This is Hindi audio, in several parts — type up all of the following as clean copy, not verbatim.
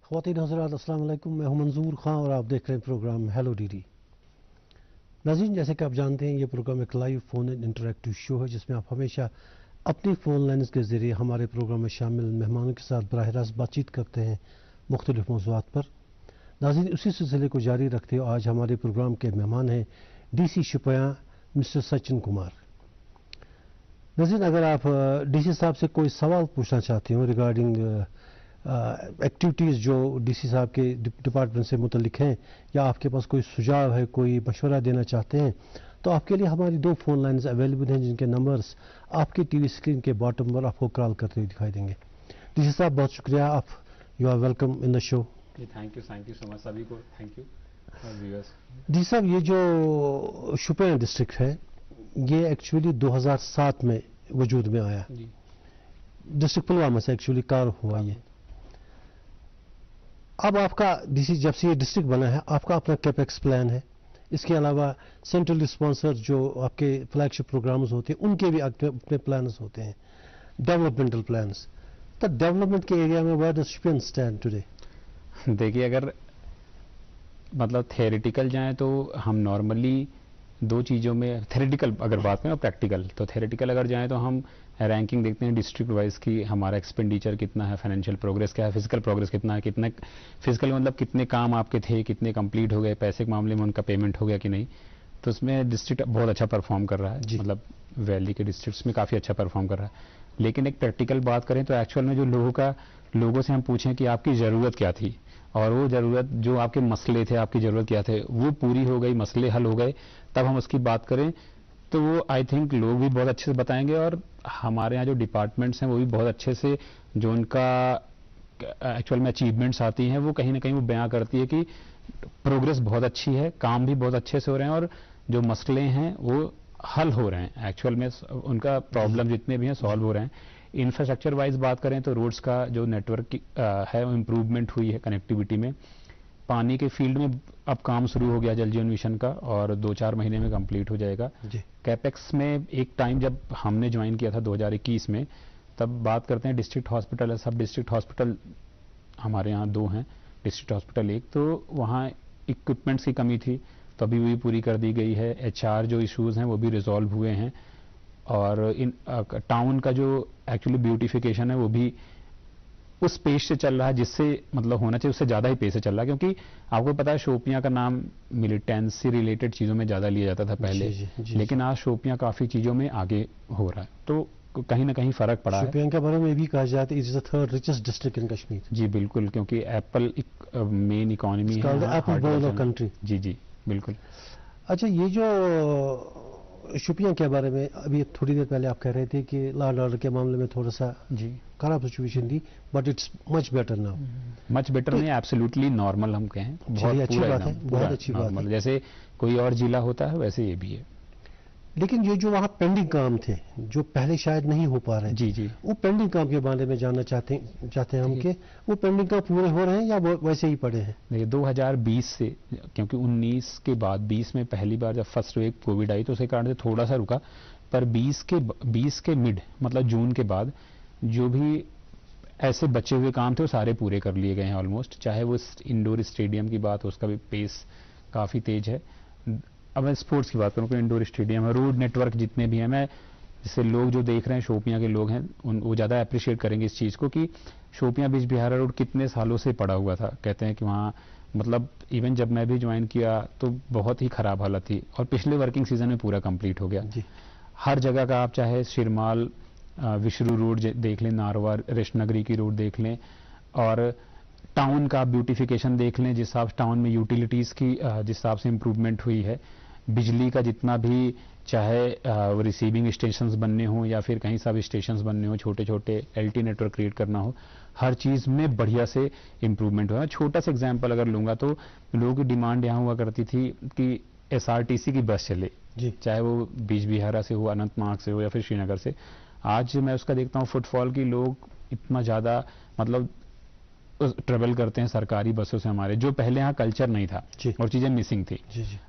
ख़वातीन हज़रात अस्सलाम वालेकुम, मैं हूं मंजूर खां और आप देख रहे हैं प्रोग्राम हेलो डीडी। नाज़रीन, जैसे कि आप जानते हैं ये प्रोग्राम एक लाइव फ़ोन इन इंटरैक्टिव शो है जिसमें आप हमेशा अपनी फ़ोन लाइन्स के ज़रिए हमारे प्रोग्राम में शामिल मेहमानों के साथ बराह रास्त बातचीत करते हैं मुख्तलिफ मौज़ूआत पर। नाज़रीन, उसी सिलसिले को जारी रखते हुए आज हमारे प्रोग्राम के मेहमान हैं DC शुपियां मिस्टर सचिन कुमार। नाज़रीन, अगर आप DC साहब से कोई सवाल पूछना चाहते हो रिगार्डिंग एक्टिविटीज़ जो DC साहब के डिपार्टमेंट से मुतल्लिक हैं, या आपके पास कोई सुझाव है, कोई मशवरा देना चाहते हैं, तो आपके लिए हमारी 2 फ़ोन लाइन्स अवेलेबल हैं जिनके नंबर्स आपके टीवी स्क्रीन के बॉटम पर आपको कॉल करते हुए दिखाई देंगे। DC साहब, बहुत शुक्रिया, आप you are welcome in the show. Thank you so much सभी को, थैंक यू व्यूअर्स। DC साहब, ये जो शुपियां डिस्ट्रिक्ट है ये एक्चुअली 2007 में वजूद में आया। डिस्ट्रिक्ट पुलवामा से एक्चुअली कार हुआ ये। अब आपका DC जब से ये डिस्ट्रिक्ट बना है आपका अपना कैपेक्स प्लान है, इसके अलावा सेंट्रल स्पॉन्सर जो आपके फ्लैगशिप प्रोग्राम्स होते हैं उनके भी अपने प्लान्स होते हैं, डेवलपमेंटल प्लान्स। तो डेवलपमेंट के एरिया में where does Shopian stand today? देखिए, अगर मतलब थेरेटिकल जाएं तो हम नॉर्मली 2 चीज़ों में, थेरेटिकल अगर बात करें और प्रैक्टिकल, तो थेरेटिकल अगर जाएं तो हम रैंकिंग देखते हैं डिस्ट्रिक्ट वाइज की हमारा एक्सपेंडिचर कितना है, फाइनेंशियल प्रोग्रेस क्या है, फिजिकल प्रोग्रेस कितना है, कितने फिजिकल मतलब कितने काम आपके थे, कितने कंप्लीट हो गए, पैसे के मामले में उनका पेमेंट हो गया कि नहीं। तो उसमें डिस्ट्रिक्ट बहुत अच्छा परफॉर्म कर रहा है, मतलब वैली के डिस्ट्रिक्ट्स में काफ़ी अच्छा परफॉर्म कर रहा है। लेकिन एक प्रैक्टिकल बात करें तो एक्चुअल में जो लोगों से हम पूछें कि आपकी ज़रूरत क्या थी और वो ज़रूरत जो आपके मसले थे, आपकी ज़रूरत क्या थे, वो पूरी हो गई, मसले हल हो गए, तब हम उसकी बात करें तो वो आई थिंक लोग भी बहुत अच्छे से बताएंगे और हमारे यहाँ जो डिपार्टमेंट्स हैं वो भी बहुत अच्छे से, जो उनका एक्चुअल में अचीवमेंट्स आती हैं वो कहीं ना कहीं वो बयां करती है कि प्रोग्रेस बहुत अच्छी है, काम भी बहुत अच्छे से हो रहे हैं और जो मसले हैं वो हल हो रहे हैं, एक्चुअल में उनका प्रॉब्लम जितने भी हैं सॉल्व हो रहे हैं। इंफ्रास्ट्रक्चर वाइज बात करें तो रोड्स का जो नेटवर्क है वो इम्प्रूवमेंट हुई है, कनेक्टिविटी में। पानी के फील्ड में अब काम शुरू हो गया जल जीवन मिशन का और 2-4 महीने में कंप्लीट हो जाएगा। कैपेक्स में एक टाइम जब हमने ज्वाइन किया था 2021 में, तब बात करते हैं डिस्ट्रिक्ट हॉस्पिटल है, सब डिस्ट्रिक्ट हॉस्पिटल हमारे यहाँ 2 हैं, डिस्ट्रिक्ट हॉस्पिटल 1, तो वहाँ इक्विपमेंट्स की कमी थी, तो अभी भी पूरी कर दी गई है। HR जो इश्यूज हैं वो भी रिजॉल्व हुए हैं और इन टाउन का जो एक्चुअली ब्यूटिफिकेशन है वो भी उस पेज से चल रहा है जिससे मतलब होना चाहिए, उससे ज़्यादा ही पेज से चल रहा है, क्योंकि आपको पता है शोपियां का नाम मिलिटेंस से रिलेटेड चीज़ों में ज़्यादा लिया जाता था पहले, लेकिन आज शोपियां काफ़ी चीज़ों में आगे हो रहा है, तो कहीं ना कहीं फ़र्क पड़ा है। शोपियां के बारे में भी कहा जाता है is the 3rd richest district in Kashmir. जी बिल्कुल, क्योंकि एप्पल मेन इकोनॉमी है, एप्पल बॉल ऑफ कंट्री। जी बिल्कुल। अच्छा, ये जो शुपियां के बारे में अभी थोड़ी देर पहले आप कह रहे थे कि लॉ एंड ऑर्डर के मामले में थोड़ा सा खराब सिचुएशन थी, but it's much better now. Much better नहीं, एब्सोल्युटली नॉर्मल हम कहें, बहुत अच्छी बात है, बहुत अच्छी बात है। जैसे कोई और जिला होता है वैसे ये भी है। लेकिन ये जो वहाँ पेंडिंग काम थे जो पहले शायद नहीं हो पा रहे, जी वो पेंडिंग काम के बारे में जानना चाहते हैं हम कि वो पेंडिंग काम पूरे हो रहे हैं या वो वैसे ही पड़े हैं? देखिए 2020 से, क्योंकि 19 के बाद 20 में पहली बार जब फर्स्ट वेव कोविड आई तो उसके कारण से थोड़ा सा रुका, पर 20 के मिड मतलब जून के बाद जो भी ऐसे बचे हुए काम थे वो सारे पूरे कर लिए गए हैं ऑलमोस्ट। चाहे वो इंडोर स्टेडियम की बात हो, उसका भी पेस काफ़ी तेज है। अब मैं स्पोर्ट्स की बात करूँ तो इंडोर स्टेडियम है, रोड नेटवर्क जितने भी हैं, मैं जैसे लोग जो देख रहे हैं शोपियां के लोग हैं वो ज़्यादा अप्रिशिएट करेंगे इस चीज़ को कि शोपियां बिजबिहारा रोड कितने सालों से पड़ा हुआ था। कहते हैं कि वहाँ मतलब इवन जब मैं भी ज्वाइन किया तो बहुत ही ख़राब हालत थी और पिछले वर्किंग सीजन में पूरा कंप्लीट हो गया। हर जगह का आप चाहे शिरमाल विशरू रोड देख लें, नारवा रेशनगरी की रोड देख लें और टाउन का ब्यूटिफिकेशन देख लें, जिस हिसाब से टाउन में यूटिलिटीज़ की जिस हिसाब से इम्प्रूवमेंट हुई है, बिजली का जितना भी चाहे रिसीविंग स्टेशंस बनने हो या फिर कहीं सब स्टेशंस बनने हो, छोटे छोटे LT नेटवर्क क्रिएट करना हो, हर चीज़ में बढ़िया से इम्प्रूवमेंट हुआ है। छोटा सा एग्जांपल अगर लूँगा तो लोगों की डिमांड यहाँ हुआ करती थी कि SRTC की बस चले, चाहे वो बिजबिहारा से हो, अनंतनाग से हो या फिर श्रीनगर से। आज मैं उसका देखता हूँ फुटफॉल की लोग इतना ज़्यादा मतलब ट्रेवल करते हैं सरकारी बसों से हमारे, जो पहले यहाँ कल्चर नहीं था और चीज़ें मिसिंग थी,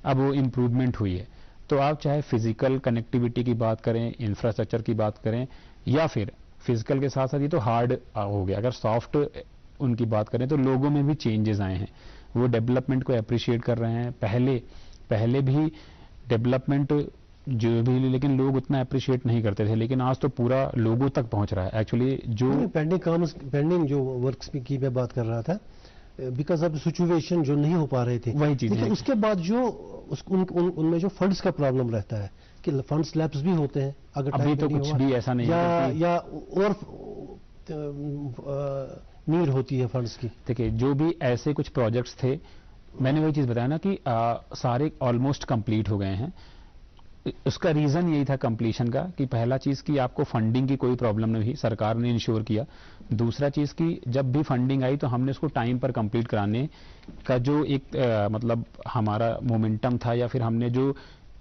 अब वो इम्प्रूवमेंट हुई है। तो आप चाहे फिजिकल कनेक्टिविटी की बात करें, इंफ्रास्ट्रक्चर की बात करें या फिर फिजिकल के साथ साथ ये तो हार्ड हो गया, अगर सॉफ्ट उनकी बात करें तो लोगों में भी चेंजेस आए हैं, वो डेवलपमेंट को अप्रिशिएट कर रहे हैं। पहले भी डेवलपमेंट जो भी, लेकिन लोग उतना अप्रिशिएट नहीं करते थे, लेकिन आज तो पूरा लोगों तक पहुंच रहा है एक्चुअली। जो पेंडिंग जो वर्क्स की मैं बात कर रहा था, बिकॉज ऑफ सिचुएशन जो नहीं हो पा रहे थे, वही चीज है। उसके बाद जो उनमें जो फंड्स का प्रॉब्लम रहता है कि फंड्स लैप्स भी होते हैं, अगर अभी तो कुछ भी ऐसा नहीं है या और नीड होती है फंड्स की। देखिए, जो भी ऐसे कुछ प्रोजेक्ट्स थे, मैंने वही चीज बताया ना कि सारे ऑलमोस्ट कंप्लीट हो गए हैं। उसका रीजन यही था कंप्लीशन का कि पहला चीज कि आपको फंडिंग की कोई प्रॉब्लम नहीं हुई, सरकार ने इंश्योर किया। दूसरा चीज कि जब भी फंडिंग आई तो हमने उसको टाइम पर कंप्लीट कराने का जो एक मतलब हमारा मोमेंटम था, या फिर हमने जो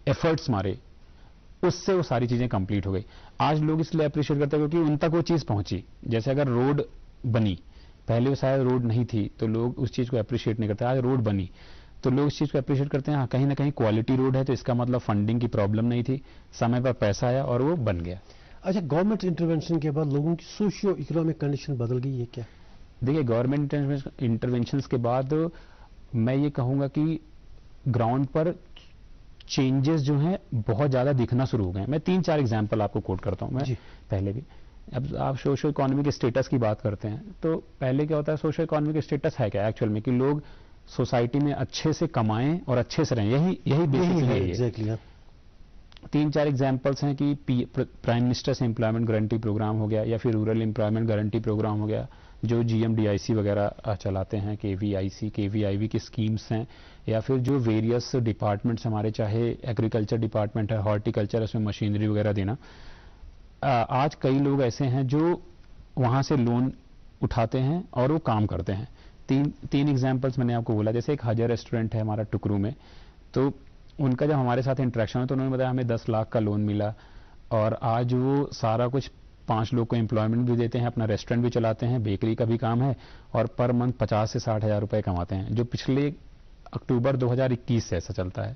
एफर्ट्स मारे, उससे वो सारी चीजें कंप्लीट हो गई। आज लोग इसलिए अप्रिशिएट करते हैं क्योंकि उन तक वो चीज पहुंची। जैसे अगर रोड बनी, पहले शायद रोड नहीं थी तो लोग उस चीज को अप्रिशिएट नहीं करते, आज रोड बनी तो लोग इस चीज को अप्रिशिएट करते हैं। हाँ, कहीं ना कहीं क्वालिटी रोड है, तो इसका मतलब फंडिंग की प्रॉब्लम नहीं थी, समय पर पैसा आया और वो बन गया। अच्छा, गवर्नमेंट इंटरवेंशन के बाद लोगों की सोशियो इकोनॉमिक कंडीशन बदल गई है क्या? देखिए, गवर्नमेंट इंटरवेंशन के बाद मैं ये कहूंगा कि ग्राउंड पर चेंजेस जो हैं बहुत ज्यादा दिखना शुरू हो गए हैं। मैं 3-4 एग्जाम्पल आपको कोट करता हूं। मैं पहले भी, अब आप सोशल इकोनॉमिक स्टेटस की बात करते हैं तो पहले क्या होता है, सोशल इकोनॉमिक स्टेटस है क्या एक्चुअल में कि लोग सोसाइटी में अच्छे से कमाएं और अच्छे से रहें, यही बेसिकली है। 3-4 एग्जाम्पल्स हैं कि prime ministers employment guarantee programme हो गया, या फिर रूरल एम्प्लॉयमेंट गारंटी प्रोग्राम हो गया, जो GMDIC वगैरह चलाते हैं, KVIC KVIB की स्कीम्स हैं, या फिर जो वेरियस डिपार्टमेंट्स हमारे, चाहे एग्रीकल्चर डिपार्टमेंट है, हॉर्टिकल्चर, उसमें मशीनरी वगैरह देना। आज कई लोग ऐसे हैं जो वहां से लोन उठाते हैं और वो काम करते हैं। तीन एग्जाम्पल्स मैंने आपको बोला। जैसे एक हजर रेस्टोरेंट है हमारा टुकरू में, तो उनका जब हमारे साथ इंटरेक्शन है तो उन्होंने बताया हमें 10 लाख का लोन मिला, और आज वो सारा कुछ 5 लोग को एम्प्लॉयमेंट भी देते हैं, अपना रेस्टोरेंट भी चलाते हैं, बेकरी का भी काम है, और पर मंथ 50 से 60 हज़ार रुपए कमाते हैं, जो पिछले अक्टूबर 2021 से ऐसा चलता है।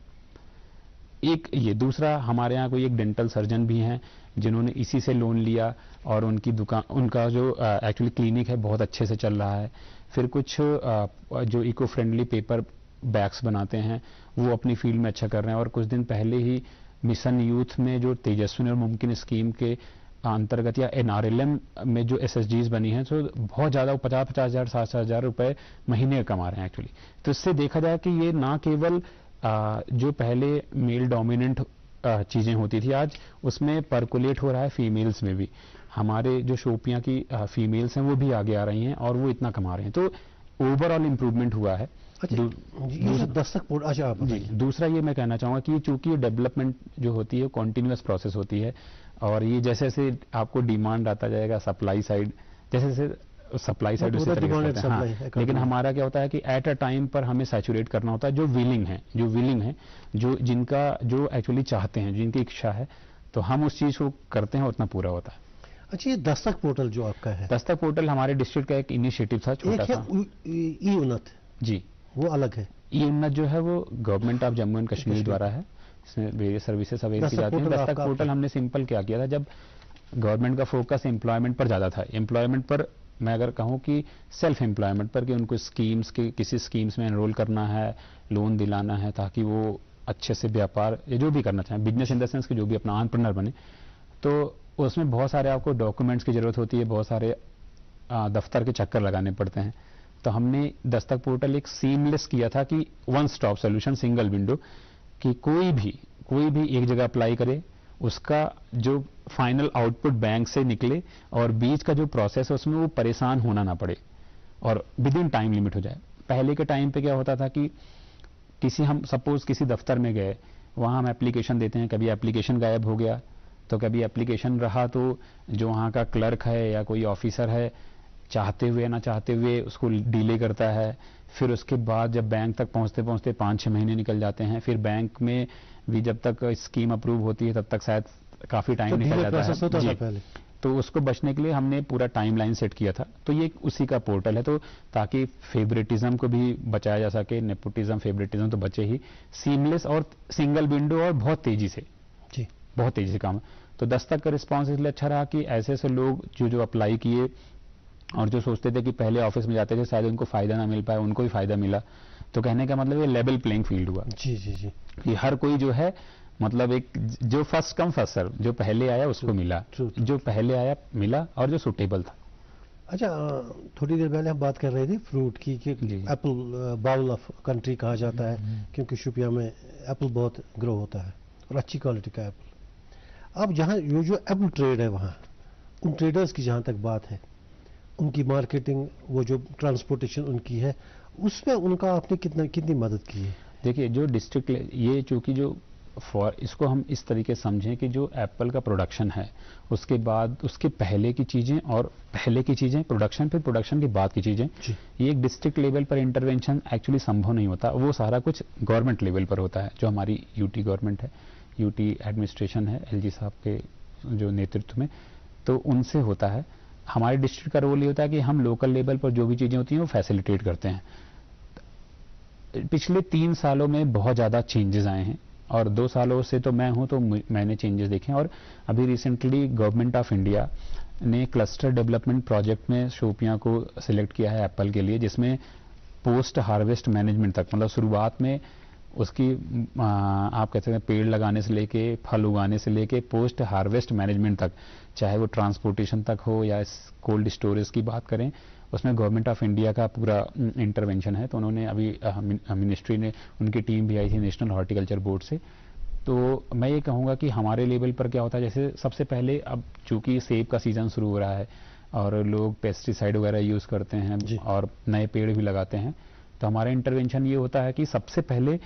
एक ये, दूसरा हमारे यहाँ कोई एक डेंटल सर्जन भी हैं जिन्होंने इसी से लोन लिया, और उनकी दुकान, उनका जो एक्चुअली क्लिनिक है बहुत अच्छे से चल रहा है। फिर कुछ जो इको फ्रेंडली पेपर बैग्स बनाते हैं वो अपनी फील्ड में अच्छा कर रहे हैं। और कुछ दिन पहले ही मिशन यूथ में जो तेजस्विनी और मुमकिन स्कीम के अंतर्गत या NRLM में जो SSGs बनी हैं, तो बहुत ज्यादा 50-50 हज़ार 60 हज़ार रुपए महीने कमा रहे हैं एक्चुअली। तो इससे देखा जाए कि ये ना केवल जो पहले मेल डोमिनेंट चीजें होती थी, आज उसमें परकुलेट हो रहा है फीमेल्स में भी। हमारे जो शोपियां की फीमेल्स हैं वो भी आगे आ रही हैं और वो इतना कमा रहे हैं, तो ओवरऑल इंप्रूवमेंट हुआ है। दूसरा ये मैं कहना चाहूंगा कि चूंकि डेवलपमेंट जो होती है कॉन्टिन्यूअस प्रोसेस होती है, और ये जैसे जैसे आपको डिमांड आता जाएगा, सप्लाई साइड जैसे जैसे सप्लाई साइड उसी तरह से, हाँ, लेकिन हमारा क्या होता है कि एट अ टाइम पर हमें सैचुरेट करना होता है जो विलिंग है, जो जिनका जो एक्चुअली चाहते हैं, जिनकी इच्छा है, तो हम उस चीज को करते हैं, उतना पूरा होता है। अच्छा, ये दस्तक पोर्टल जो आपका है, दस्तक पोर्टल हमारे डिस्ट्रिक्ट का एक इनिशिएटिव था, छोटा सा। ई उन्नत जी, वो अलग है। ई उन्नत जो है वो government of Jammu and Kashmir द्वारा है, इसमें वेरियस सर्विसेज अवेल की जाती हैं। दस्तक पोर्टल हमने सिंपल क्या किया था, जब गवर्नमेंट का फोकस एम्प्लॉयमेंट पर ज्यादा था, एम्प्लॉयमेंट पर मैं अगर कहूं कि सेल्फ एम्प्लॉयमेंट पर, कि उनको स्कीम्स के किसी स्कीम्स में एनरोल करना है, लोन दिलाना है, ताकि वो अच्छे से व्यापार या जो भी करना चाहें, बिजनेस इन द सेंस कि जो भी अपना एंटरप्रेन्योर बने, तो उसमें बहुत सारे आपको डॉक्यूमेंट्स की जरूरत होती है, बहुत सारे दफ्तर के चक्कर लगाने पड़ते हैं। तो हमने दस्तक पोर्टल एक सीमलेस किया था कि one stop solution, single window, कि कोई भी एक जगह अप्लाई करे, उसका जो फाइनल आउटपुट बैंक से निकले, और बीच का जो प्रोसेस है उसमें वो परेशान होना ना पड़े, और विद इन टाइम लिमिट हो जाए। पहले के टाइम पे क्या होता था कि हम सपोज किसी दफ्तर में गए, वहां हम एप्लीकेशन देते हैं, कभी एप्लीकेशन गायब हो गया, तो कभी एप्लीकेशन रहा तो जो वहां का क्लर्क है या कोई ऑफिसर है, चाहते हुए ना चाहते हुए उसको डिले करता है। फिर उसके बाद जब बैंक तक पहुंचते पहुंचते 5-6 महीने निकल जाते हैं, फिर बैंक में भी जब तक स्कीम अप्रूव होती है तब तक शायद काफी टाइम निकल जाता है पहले। तो उसको बचने के लिए हमने पूरा टाइमलाइन सेट किया था। तो ये उसी का पोर्टल है, तो ताकि फेवरेटिज्म को भी बचाया जा सके, नेपोटिज्म फेवरेटिज्म तो बचे ही, सीमलेस और सिंगल विंडो, और बहुत तेजी से काम। तो दस्तक का रिस्पॉन्स इसलिए अच्छा रहा कि ऐसे ऐसे लोग जो अप्लाई किए, और जो सोचते थे कि पहले ऑफिस में जाते थे शायद उनको फायदा ना मिल पाए, उनको भी फायदा मिला। तो कहने का मतलब ये लेवल प्लेइंग फील्ड हुआ। जी जी जी। कि हर कोई जो है मतलब एक जो फर्स्ट कम फर्स्ट सर्व, जो पहले आया उसको मिला, जो पहले आया मिला और जो सुटेबल था। अच्छा, थोड़ी देर पहले हम बात कर रहे थे फ्रूट की कि एप्पल बाउल ऑफ कंट्री कहा जाता है, क्योंकि शुपिया में एप्पल बहुत ग्रो होता है और अच्छी क्वालिटी का एप्पल। अब जहाँ जो एप्पल ट्रेड है वहाँ उन ट्रेडर्स की जहाँ तक बात है, उनकी मार्केटिंग, वो जो ट्रांसपोर्टेशन उनकी है, उसमें उनका आपने कितनी मदद की है? देखिए जो डिस्ट्रिक्ट, ये चूंकि जो इसको हम इस तरीके से समझें कि जो एप्पल का प्रोडक्शन है उसके बाद उसके पहले की चीजें और पहले की चीजें प्रोडक्शन, फिर प्रोडक्शन के बाद की चीजें, ये एक डिस्ट्रिक्ट लेवल पर इंटरवेंशन एक्चुअली संभव नहीं होता। वो सारा कुछ गवर्नमेंट लेवल पर होता है, जो हमारी यूटी गवर्नमेंट है, यूटी एडमिनिस्ट्रेशन है एलजी साहब के जो नेतृत्व में, तो उनसे होता है। हमारे डिस्ट्रिक्ट का रोल ये होता है कि हम लोकल लेवल पर जो भी चीजें होती हैं वो फैसिलिटेट करते हैं। पिछले 3 सालों में बहुत ज्यादा चेंजेस आए हैं और 2 सालों से तो मैं हूं तो मैंने चेंजेस देखे हैं। और अभी रिसेंटली गवर्नमेंट ऑफ इंडिया ने क्लस्टर डेवलपमेंट प्रोजेक्ट में शोपियां को सिलेक्ट किया है एप्पल के लिए, जिसमें पोस्ट हार्वेस्ट मैनेजमेंट तक, मतलब शुरुआत में उसकी आप कहते हैं पेड़ लगाने से लेके फल उगाने से लेके पोस्ट हार्वेस्ट मैनेजमेंट तक, चाहे वो ट्रांसपोर्टेशन तक हो या कोल्ड स्टोरेज की बात करें, उसमें गवर्नमेंट ऑफ इंडिया का पूरा इंटरवेंशन है। तो उन्होंने अभी मिनिस्ट्री ने, उनकी टीम भी आई थी नेशनल हॉर्टिकल्चर बोर्ड से। तो मैं ये कहूँगा कि हमारे लेवल पर क्या होता है, जैसे सबसे पहले अब चूंकि सेब का सीजन शुरू हो रहा है और लोग पेस्टिसाइड वगैरह यूज करते हैं और नए पेड़ भी लगाते हैं, तो हमारा इंटरवेंशन ये होता है कि सबसे पहले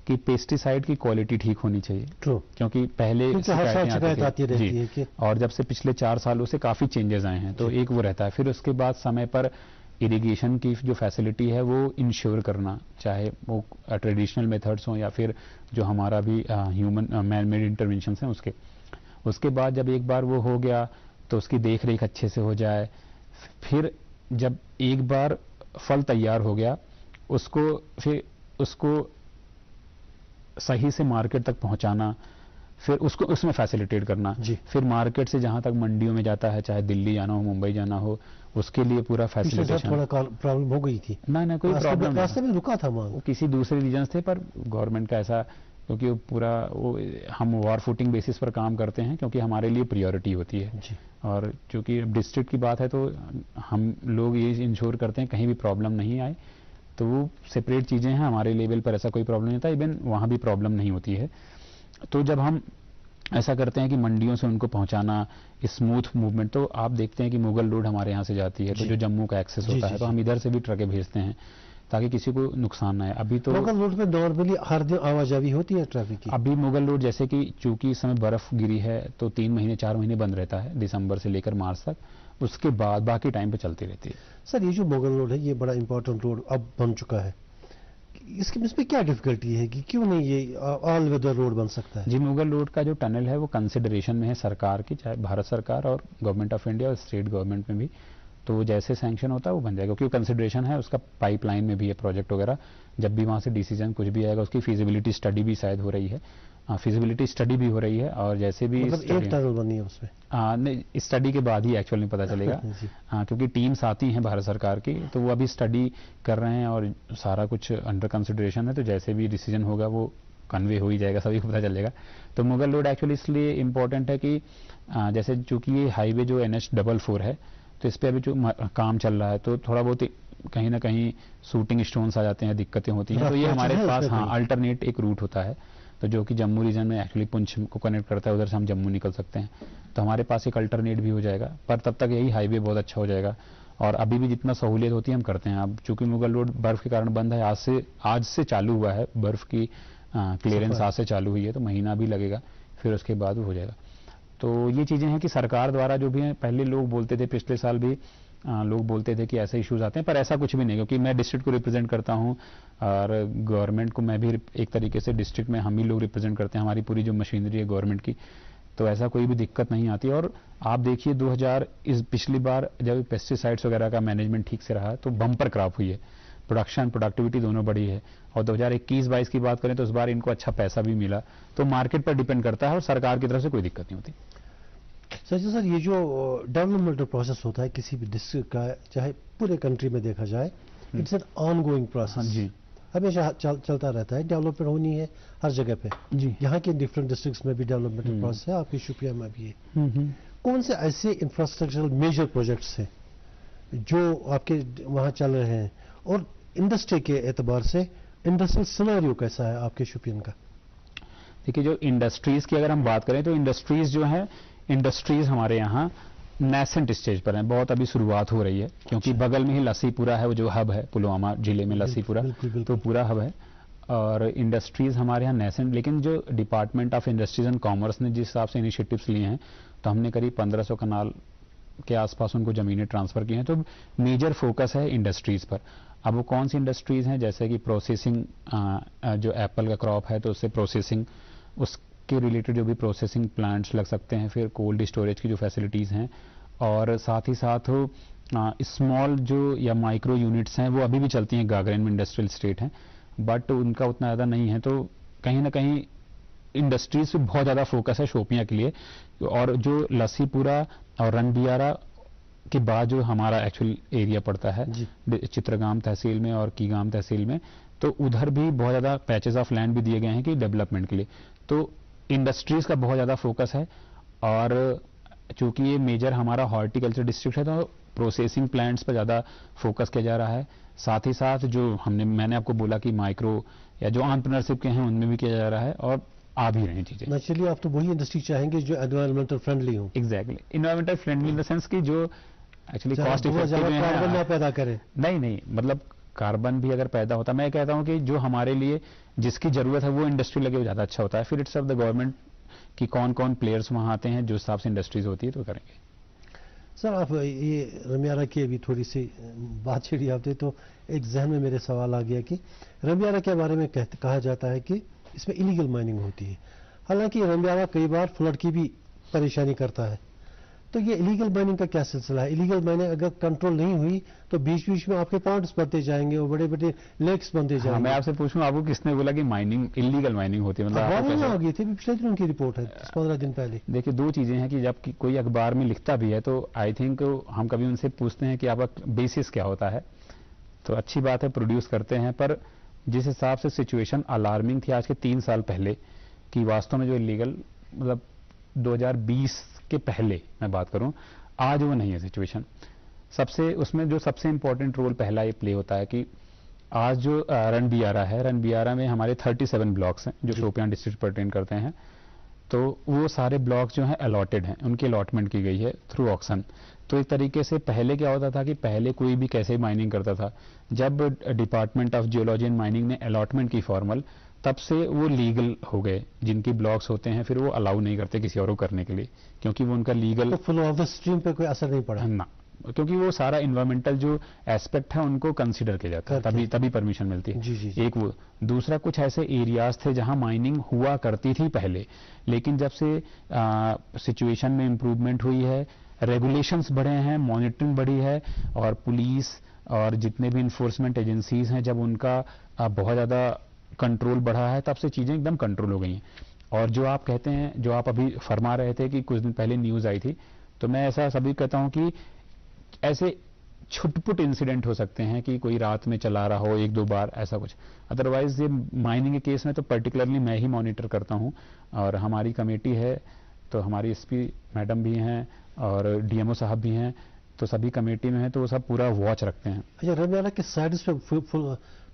कि पेस्टिसाइड की क्वालिटी ठीक होनी चाहिए। क्योंकि पहले शिकायत आती रहती है कि, और जब से पिछले 4 सालों से काफी चेंजेस आए हैं, तो एक वो रहता है। फिर उसके बाद समय पर इरिगेशन की जो फैसिलिटी है वो इंश्योर करना, चाहे वो ट्रेडिशनल मेथड्स हों या फिर जो हमारा भी ह्यूमन मैन मेड इंटरवेंशन हैं उसके बाद जब एक बार वो हो गया तो उसकी देख रेख अच्छे से हो जाए। फिर जब एक बार फल तैयार हो गया फिर उसको सही से मार्केट तक पहुंचाना, फिर उसको उसमें फैसिलिटेट करना, फिर मार्केट से जहां तक मंडियों में जाता है, चाहे दिल्ली जाना हो, मुंबई जाना हो, उसके लिए पूरा फैसिलिटेशन। थोड़ा प्रॉब्लम हो गई थी ना कोई प्रॉब्लम नहीं, रास्ते में रुका था वहां, किसी दूसरे रीजन थे, पर गवर्नमेंट का ऐसा, क्योंकि वो पूरा हम वॉर फुटिंग बेसिस पर काम करते हैं, क्योंकि हमारे लिए प्रायोरिटी होती है। और चूंकि डिस्ट्रिक्ट की बात है तो हम लोग ये इंश्योर करते हैं कहीं भी प्रॉब्लम नहीं आए, तो वो सेपरेट चीजें हैं। हमारे लेवल पर ऐसा कोई प्रॉब्लम नहीं होता, इवन वहां भी प्रॉब्लम नहीं होती है। तो जब हम ऐसा करते हैं कि मंडियों से उनको पहुंचाना, स्मूथ मूवमेंट, तो आप देखते हैं कि मुगल रोड हमारे यहाँ से जाती है, तो जो जम्मू का एक्सेस होता है, तो हम इधर से भी ट्रकें भेजते हैं ताकि किसी को नुकसान ना आए। अभी तो मुगल रोड पे नॉर्मली हर दिन आवाजाही होती है ट्रैफिक की। अभी मुगल रोड जैसे कि चूंकि इस समय बर्फ गिरी है तो 3 महीने 4 महीने बंद रहता है, दिसंबर से लेकर मार्च तक, उसके बाद बाकी टाइम पे चलती रहती है। सर, ये जो मुगल रोड है ये बड़ा इंपॉर्टेंट रोड अब बन चुका है, इसमें क्या डिफिकल्टी है कि क्यों नहीं ये ऑल वेदर रोड बन सकता है? जी, मुगल रोड का जो टनल है वो कंसिडरेशन में है सरकार की, चाहे भारत सरकार और गवर्नमेंट ऑफ इंडिया और स्टेट गवर्नमेंट में भी। तो जैसे सैंक्शन होता है वो बन जाएगा, क्योंकि कंसिडरेशन है, उसका पाइपलाइन में भी है प्रोजेक्ट वगैरह। जब भी वहां से डिसीजन कुछ भी आएगा, उसकी फिजिबिलिटी स्टडी भी शायद हो रही है, फिजिबिलिटी स्टडी भी हो रही है। और जैसे भी मतलब एक टनल बनी है उसमें, नहीं, स्टडी के बाद ही एक्चुअली पता चलेगा। क्योंकि टीम्स आती हैं भारत सरकार की, तो वो अभी स्टडी कर रहे हैं और सारा कुछ अंडर कंसिडरेशन है। तो जैसे भी डिसीजन होगा वो कन्वे हो ही जाएगा, सभी को पता चलेगा। तो मुगल रोड एक्चुअली इसलिए इम्पोर्टेंट है कि जैसे चूंकि ये हाईवे जो NH44 है, तो इस पे अभी जो काम चल रहा है, तो थोड़ा बहुत कहीं ना कहीं शूटिंग स्टोन्स आ जाते हैं, दिक्कतें होती हैं। तो ये हमारे पास अल्टरनेट एक रूट होता है, तो जो कि जम्मू रीजन में एक्चुअली पुंछ को कनेक्ट करता है, उधर से हम जम्मू निकल सकते हैं। तो हमारे पास एक अल्टरनेट भी हो जाएगा, पर तब तक यही हाईवे बहुत अच्छा हो जाएगा। और अभी भी जितना सहूलियत होती है हम करते हैं। अब चूंकि मुगल रोड बर्फ के कारण बंद है, आज से चालू हुआ है, बर्फ की क्लियरेंस आज से चालू हुई है, तो महीना भी लगेगा, फिर उसके बाद हो जाएगा। तो ये चीजें हैं कि सरकार द्वारा जो भी है, पहले लोग बोलते थे, पिछले साल भी लोग बोलते थे कि ऐसे इश्यूज आते हैं, पर ऐसा कुछ भी नहीं, क्योंकि मैं डिस्ट्रिक्ट को रिप्रेजेंट करता हूं और गवर्नमेंट को मैं भी एक तरीके से डिस्ट्रिक्ट में हम ही लोग रिप्रेजेंट करते हैं, हमारी पूरी जो मशीनरी है गवर्नमेंट की, तो ऐसा कोई भी दिक्कत नहीं आती। और आप देखिए 2000 इस पिछली बार जब पेस्टिसाइड्स वगैरह का मैनेजमेंट ठीक से रहा तो बम्पर क्रॉप हुई है, प्रोडक्शन प्रोडक्टिविटी दोनों बढ़ी है। और 2021-22 की बात करें तो इस बार इनको अच्छा पैसा भी मिला। तो मार्केट पर डिपेंड करता है और सरकार की तरफ से कोई दिक्कत नहीं होती। सर सर, ये जो डेवलपमेंटल प्रोसेस होता है किसी भी डिस्ट्रिक्ट का, चाहे पूरे कंट्री में देखा जाए, इट्स एन ऑनगोइंग प्रोसेस। जी हमेशा चलता रहता है, डेवलपमेंट होनी है हर जगह पे। जी। यहाँ के डिफरेंट डिस्ट्रिक्ट्स में भी डेवलपमेंटल प्रोसेस है, आपकी शुपिया में भी है। कौन से ऐसे इंफ्रास्ट्रक्चरल मेजर प्रोजेक्ट्स हैं जो आपके वहाँ चल रहे हैं, और इंडस्ट्री के एतबार से इंडस्ट्रियल सिनेरियो कैसा है आपके शुपियन का? देखिए, जो इंडस्ट्रीज की अगर हम बात करें तो इंडस्ट्रीज जो है, इंडस्ट्रीज हमारे यहाँ नेसेंट स्टेज पर हैं, बहुत अभी शुरुआत हो रही है, क्योंकि बगल में ही लस्सीपुरा है, वो जो हब है पुलवामा जिले में लस्सीपुरा, तो पूरा हब है। और इंडस्ट्रीज हमारे यहाँ नेसेंट, लेकिन जो department of industries and commerce ने जिस हिसाब से इनिशिएटिव्स लिए हैं, तो हमने करीब 1500 कनाल के आसपास उनको जमीनें ट्रांसफर की हैं। तो मेजर फोकस है इंडस्ट्रीज पर। अब वो कौन सी इंडस्ट्रीज हैं, जैसे कि प्रोसेसिंग, जो एप्पल का क्रॉप है तो उससे प्रोसेसिंग, उसके रिलेटेड जो भी प्रोसेसिंग प्लांट्स लग सकते हैं, फिर कोल्ड स्टोरेज की जो फैसिलिटीज़ हैं, और साथ ही साथ स्मॉल जो या माइक्रो यूनिट्स हैं वो अभी भी चलती हैं। गागरेन में इंडस्ट्रियल स्टेट हैं, बट उनका उतना ज़्यादा नहीं है। तो कहीं ना कहीं इंडस्ट्रीज पे बहुत ज़्यादा फोकस है शोपियां के लिए। और जो लस्सीपुरा और रनबियारा के बाद जो हमारा एक्चुअल एरिया पड़ता है चित्रगाम तहसील में और कीगाम तहसील में, तो उधर भी बहुत ज़्यादा पैचेस ऑफ लैंड भी दिए गए हैं कि डेवलपमेंट के लिए। तो इंडस्ट्रीज का बहुत ज़्यादा फोकस है। और चूंकि ये मेजर हमारा हॉर्टिकल्चर डिस्ट्रिक्ट है, तो प्रोसेसिंग प्लांट्स पर ज़्यादा फोकस किया जा रहा है। साथ ही साथ जो मैंने आपको बोला कि माइक्रो या जो एंटरप्रेन्योरशिप के हैं उनमें भी किया जा रहा है, और आ भी रही चीजें। नेचुरली आप तो वही इंडस्ट्री चाहेंगे जो एनवायरमेंटल फ्रेंडली हो। Exactly, environmental friendly in the sense कि जो एक्चुअली कॉस्ट इफेक्टिव है, कार्बन ना पैदा करे। नहीं, मतलब कार्बन भी अगर पैदा होता, मैं कहता हूं कि जो हमारे लिए जिसकी जरूरत है वो इंडस्ट्री लगे, वो ज्यादा अच्छा होता है। फिर इट्स ऑफ द गवर्नमेंट कि कौन कौन प्लेयर्स वहां आते हैं, जो हिसाब से इंडस्ट्रीज होती है तो करेंगे। सर, आप ये रमियारा की अभी थोड़ी सी बात छेड़ी आपने, तो एक जहन में मेरे सवाल आ गया कि रमियारा के बारे में कहा जाता है कि इसमें इलीगल माइनिंग होती है। हालांकि रमियारा कई बार फ्लड की भी परेशानी करता है, तो ये इलीगल माइनिंग का क्या सिलसिला है? इलीगल माइनिंग अगर कंट्रोल नहीं हुई तो बीच बीच में आपके पॉइंट्स बनते जाएंगे और बड़े बड़े लेक्स बनते जाएंगे। मैं आपसे पूछूं, आपको किसने बोला कि माइनिंग इलीगल माइनिंग होती है? मतलब हो गई थी पिछले दिन उनकी रिपोर्ट है 15 दिन पहले। देखिए, दो चीजें हैं कि जब कोई अखबार में लिखता भी है तो आई थिंक हम कभी उनसे पूछते हैं कि आपका बेसिस क्या होता है, तो अच्छी बात है प्रोड्यूस करते हैं। पर जिस हिसाब से सिचुएशन अलार्मिंग थी आज के 3 साल पहले, कि वास्तव में जो इलीगल, मतलब 2020 के पहले मैं बात करूं, आज वो नहीं है सिचुएशन। उसमें जो सबसे इंपॉर्टेंट रोल पहला ये प्ले होता है कि आज जो रनबियारा है, रनबियारा में हमारे 37 ब्लॉक्स हैं जो शोपियां डिस्ट्रिक्ट परटेन करते हैं। तो वो सारे ब्लॉक्स जो हैं अलॉटेड हैं, उनकी अलॉटमेंट की गई है थ्रू ऑक्शन। तो एक तरीके से पहले क्या होता था कि पहले कोई भी कैसे माइनिंग करता था, जब department of geology and mining ने अलॉटमेंट की फॉर्मल, तब से वो लीगल हो गए। जिनकी ब्लॉक्स होते हैं फिर वो अलाउ नहीं करते किसी और को करने के लिए, क्योंकि वो उनका legal flow of the stream पे कोई असर नहीं पड़ा ना, क्योंकि वो सारा इन्वायरमेंटल जो एस्पेक्ट है उनको कंसीडर किया जाता है, तभी परमिशन मिलती है। जी। एक वो, दूसरा कुछ ऐसे एरियाज थे जहां माइनिंग हुआ करती थी पहले, लेकिन जब से सिचुएशन में इंप्रूवमेंट हुई है, रेगुलेशंस बढ़े हैं, मॉनिटरिंग बढ़ी है, और पुलिस और जितने भी इन्फोर्समेंट एजेंसीज हैं, जब उनका बहुत ज्यादा कंट्रोल बढ़ा है, तब से चीजें एकदम कंट्रोल हो गई हैं। और जो आप कहते हैं, जो आप अभी फरमा रहे थे कि कुछ दिन पहले न्यूज आई थी, तो मैं ऐसा सभी कहता हूं कि ऐसे छुटपुट इंसिडेंट हो सकते हैं कि कोई रात में चला रहा हो 1-2 बार, ऐसा कुछ। अदरवाइज ये माइनिंग के केस में तो पर्टिकुलरली मैं ही मॉनिटर करता हूं, और हमारी कमेटी है, तो हमारी एसपी मैडम भी हैं और डीएमओ साहब भी हैं, तो सभी कमेटी में है, तो वो सब पूरा वॉच रखते हैं। अच्छा, रमियारा के साइड्स पे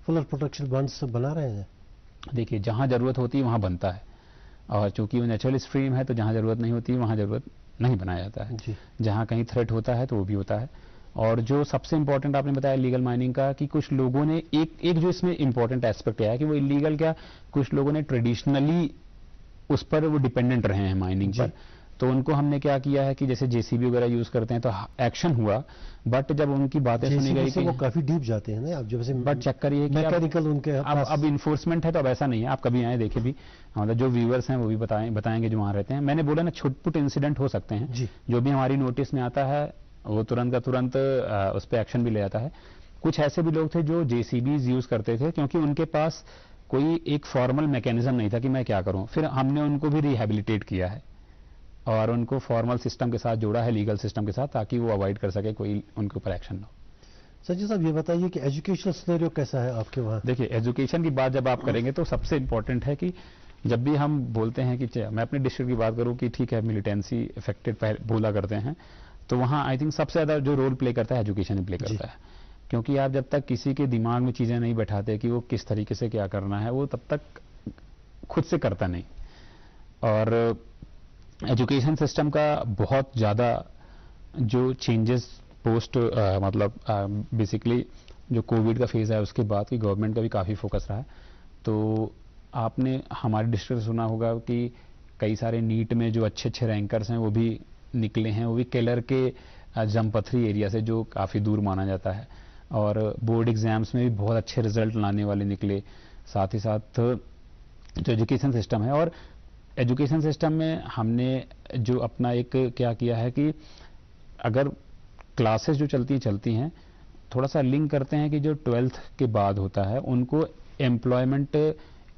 फुलर प्रोटेक्शन बंड्स बना रहे हैं? देखिए, जहां जरूरत होती है वहां बनता है, और चूंकि वो नेचुरल स्ट्रीम है तो जहां जरूरत नहीं होती वहां जरूरत नहीं बनाया जाता है। जहां कहीं थ्रेट होता है तो वो भी होता है। और जो सबसे इंपॉर्टेंट आपने बताया लीगल माइनिंग का, कि कुछ लोगों ने एक जो इसमें इंपॉर्टेंट एस्पेक्ट है कि वो इलीगल क्या, कुछ लोगों ने ट्रेडिशनली उस पर वो डिपेंडेंट रहे हैं माइनिंग पर, तो उनको हमने क्या किया है कि जैसे जेसीबी वगैरह यूज करते हैं तो एक्शन हुआ, बट जब उनकी बातें सुनी गई कि वो काफी डीप जाते हैं ना, अब जैसे बट चक्कर ये मैकेनिकल उनके अब इन्फोर्समेंट है, तो अब ऐसा नहीं है। आप कभी आए देखे भी, मतलब जो व्यूअर्स हैं वो भी बताएंगे जो वहां रहते हैं। मैंने बोला ना, छुटपुट इंसिडेंट हो सकते हैं, जो भी हमारी नोटिस में आता है वो तुरंत का तुरंत उस पर एक्शन भी ले जाता है। कुछ ऐसे भी लोग थे जो जेसीबीज यूज करते थे, क्योंकि उनके पास कोई एक फॉर्मल मैकेनिज्म नहीं था कि मैं क्या करूं, फिर हमने उनको भी रिहेबिलिटेट किया है। और उनको फॉर्मल सिस्टम के साथ जोड़ा है, लीगल सिस्टम के साथ, ताकि वो अवॉइड कर सके कोई उनके ऊपर एक्शन ना हो। सचिन साहब ये बताइए कि एजुकेशनल सिनेरियो कैसा है आपके वहाँ? देखिए, एजुकेशन की बात जब आप करेंगे तो सबसे इंपॉर्टेंट है कि जब भी हम बोलते हैं कि मैं अपने डिस्ट्रिक्ट की बात करूं कि ठीक है मिलिटेंसी इफेक्टेड बोला करते हैं, तो वहाँ आई थिंक सबसे ज्यादा जो रोल प्ले करता है एजुकेशन ही प्ले करता है। क्योंकि आप जब तक किसी के दिमाग में चीजें नहीं बैठाते कि वो किस तरीके से क्या करना है, वो तब तक खुद से करता नहीं। और एजुकेशन सिस्टम का बहुत ज्यादा जो चेंजेस पोस्ट मतलब बेसिकली जो कोविड का फेज है उसके बाद की गवर्नमेंट का भी काफी फोकस रहा है। तो आपने हमारे डिस्ट्रिक्ट में सुना होगा कि कई सारे नीट में जो अच्छे अच्छे रैंकर्स हैं वो भी निकले हैं, वो भी केलर के जमपथरी एरिया से, जो काफी दूर माना जाता है। और बोर्ड एग्जाम्स में भी बहुत अच्छे रिजल्ट लाने वाले निकले। साथ ही साथ जो एजुकेशन सिस्टम है, और एजुकेशन सिस्टम में हमने जो अपना एक क्या किया है कि अगर क्लासेस जो चलती हैं थोड़ा सा लिंक करते हैं कि जो 12th के बाद होता है उनको एम्प्लॉयमेंट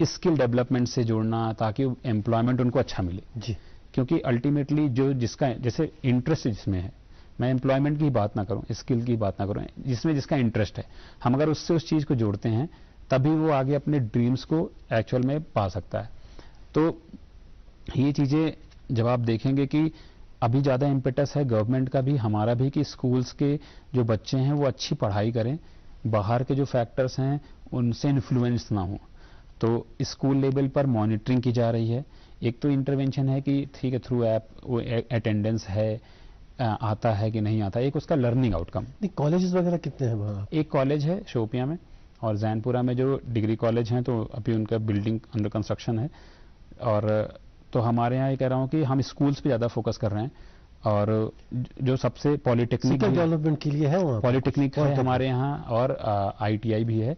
स्किल डेवलपमेंट से जोड़ना, ताकि एम्प्लॉयमेंट उनको अच्छा मिले जी। क्योंकि अल्टीमेटली जो जिसका जैसे इंटरेस्ट जिसमें है, मैं एम्प्लॉयमेंट की बात ना करूं, स्किल की बात ना करूं, जिसमें जिसका इंटरेस्ट है, हम अगर उससे उस चीज को जोड़ते हैं तभी वो आगे अपने ड्रीम्स को एक्चुअल में पा सकता है। तो ये चीजें जब आप देखेंगे कि अभी ज्यादा इम्पेटस है गवर्नमेंट का भी, हमारा भी, कि स्कूल्स के जो बच्चे हैं वो अच्छी पढ़ाई करें, बाहर के जो फैक्टर्स हैं उनसे इन्फ्लुएंस ना हो। तो स्कूल लेवल पर मॉनिटरिंग की जा रही है। एक तो इंटरवेंशन है कि ठीक है थ्रू ऐप वो अटेंडेंस है, आता है कि नहीं आता, एक उसका लर्निंग आउटकम। कॉलेजेस वगैरह कितने हैं वहाँ? एक कॉलेज है शोपिया में, और जैनपुरा में जो डिग्री कॉलेज हैं तो अभी उनका बिल्डिंग अंडर कंस्ट्रक्शन है। और तो हमारे यहाँ ये कह रहा हूँ कि हम स्कूल्स पे ज्यादा फोकस कर रहे हैं। और जो सबसे पॉलिटेक्निक डेवलपमेंट के लिए है वहाँ, पॉलिटेक्निक है हमारे यहाँ, और ITI भी है,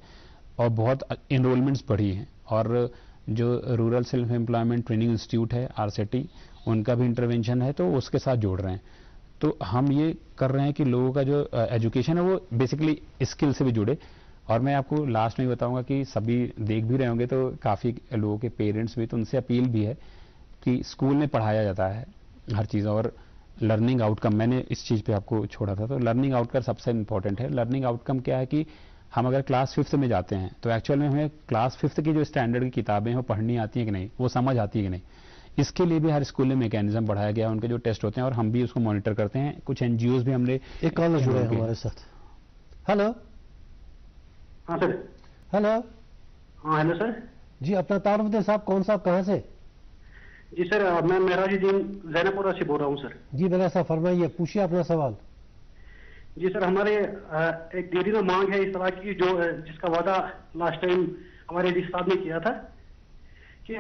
और बहुत एनरोलमेंट्स बढ़ी हैं। और जो rural self employment training institute है RCT, उनका भी इंटरवेंशन है, तो उसके साथ जोड़ रहे हैं। तो हम ये कर रहे हैं कि लोगों का जो एजुकेशन है वो बेसिकली स्किल से भी जुड़े। और मैं आपको लास्ट में बताऊंगा कि सभी देख भी रहे होंगे तो काफी लोगों के पेरेंट्स भी, तो उनसे अपील भी है कि स्कूल में पढ़ाया जाता है हर चीज, और लर्निंग आउटकम मैंने इस चीज पे आपको छोड़ा था। तो लर्निंग आउटकम सबसे इंपॉर्टेंट है। लर्निंग आउटकम क्या है कि हम अगर क्लास 5th में जाते हैं तो एक्चुअल में हमें क्लास 5th की जो स्टैंडर्ड की किताबें हैं वो पढ़नी आती हैं कि नहीं, वो समझ आती है कि नहीं, इसके लिए भी हर स्कूल में मैकेनिज्म बढ़ाया गया है। उनके जो टेस्ट होते हैं और हम भी उसको मॉनिटर करते हैं। कुछ NGOs भी हमने। एक कॉलर जुड़ा है हमारे साथ। हेलो। हाँ सर। हेलो। हाँ हेलो सर जी, अपना तारुफ दें साहब, कौन साहब, कहाँ से? जी सर, मैं मेराजुद्दीन जैनपुरा से बोल रहा हूँ सर। जी मेरा साहब फरमाइए, पूछिए अपना सवाल। जी सर, हमारे एक देरी मांग है इस तरह की, जो जिसका वादा लास्ट टाइम हमारे डी साहब ने किया था कि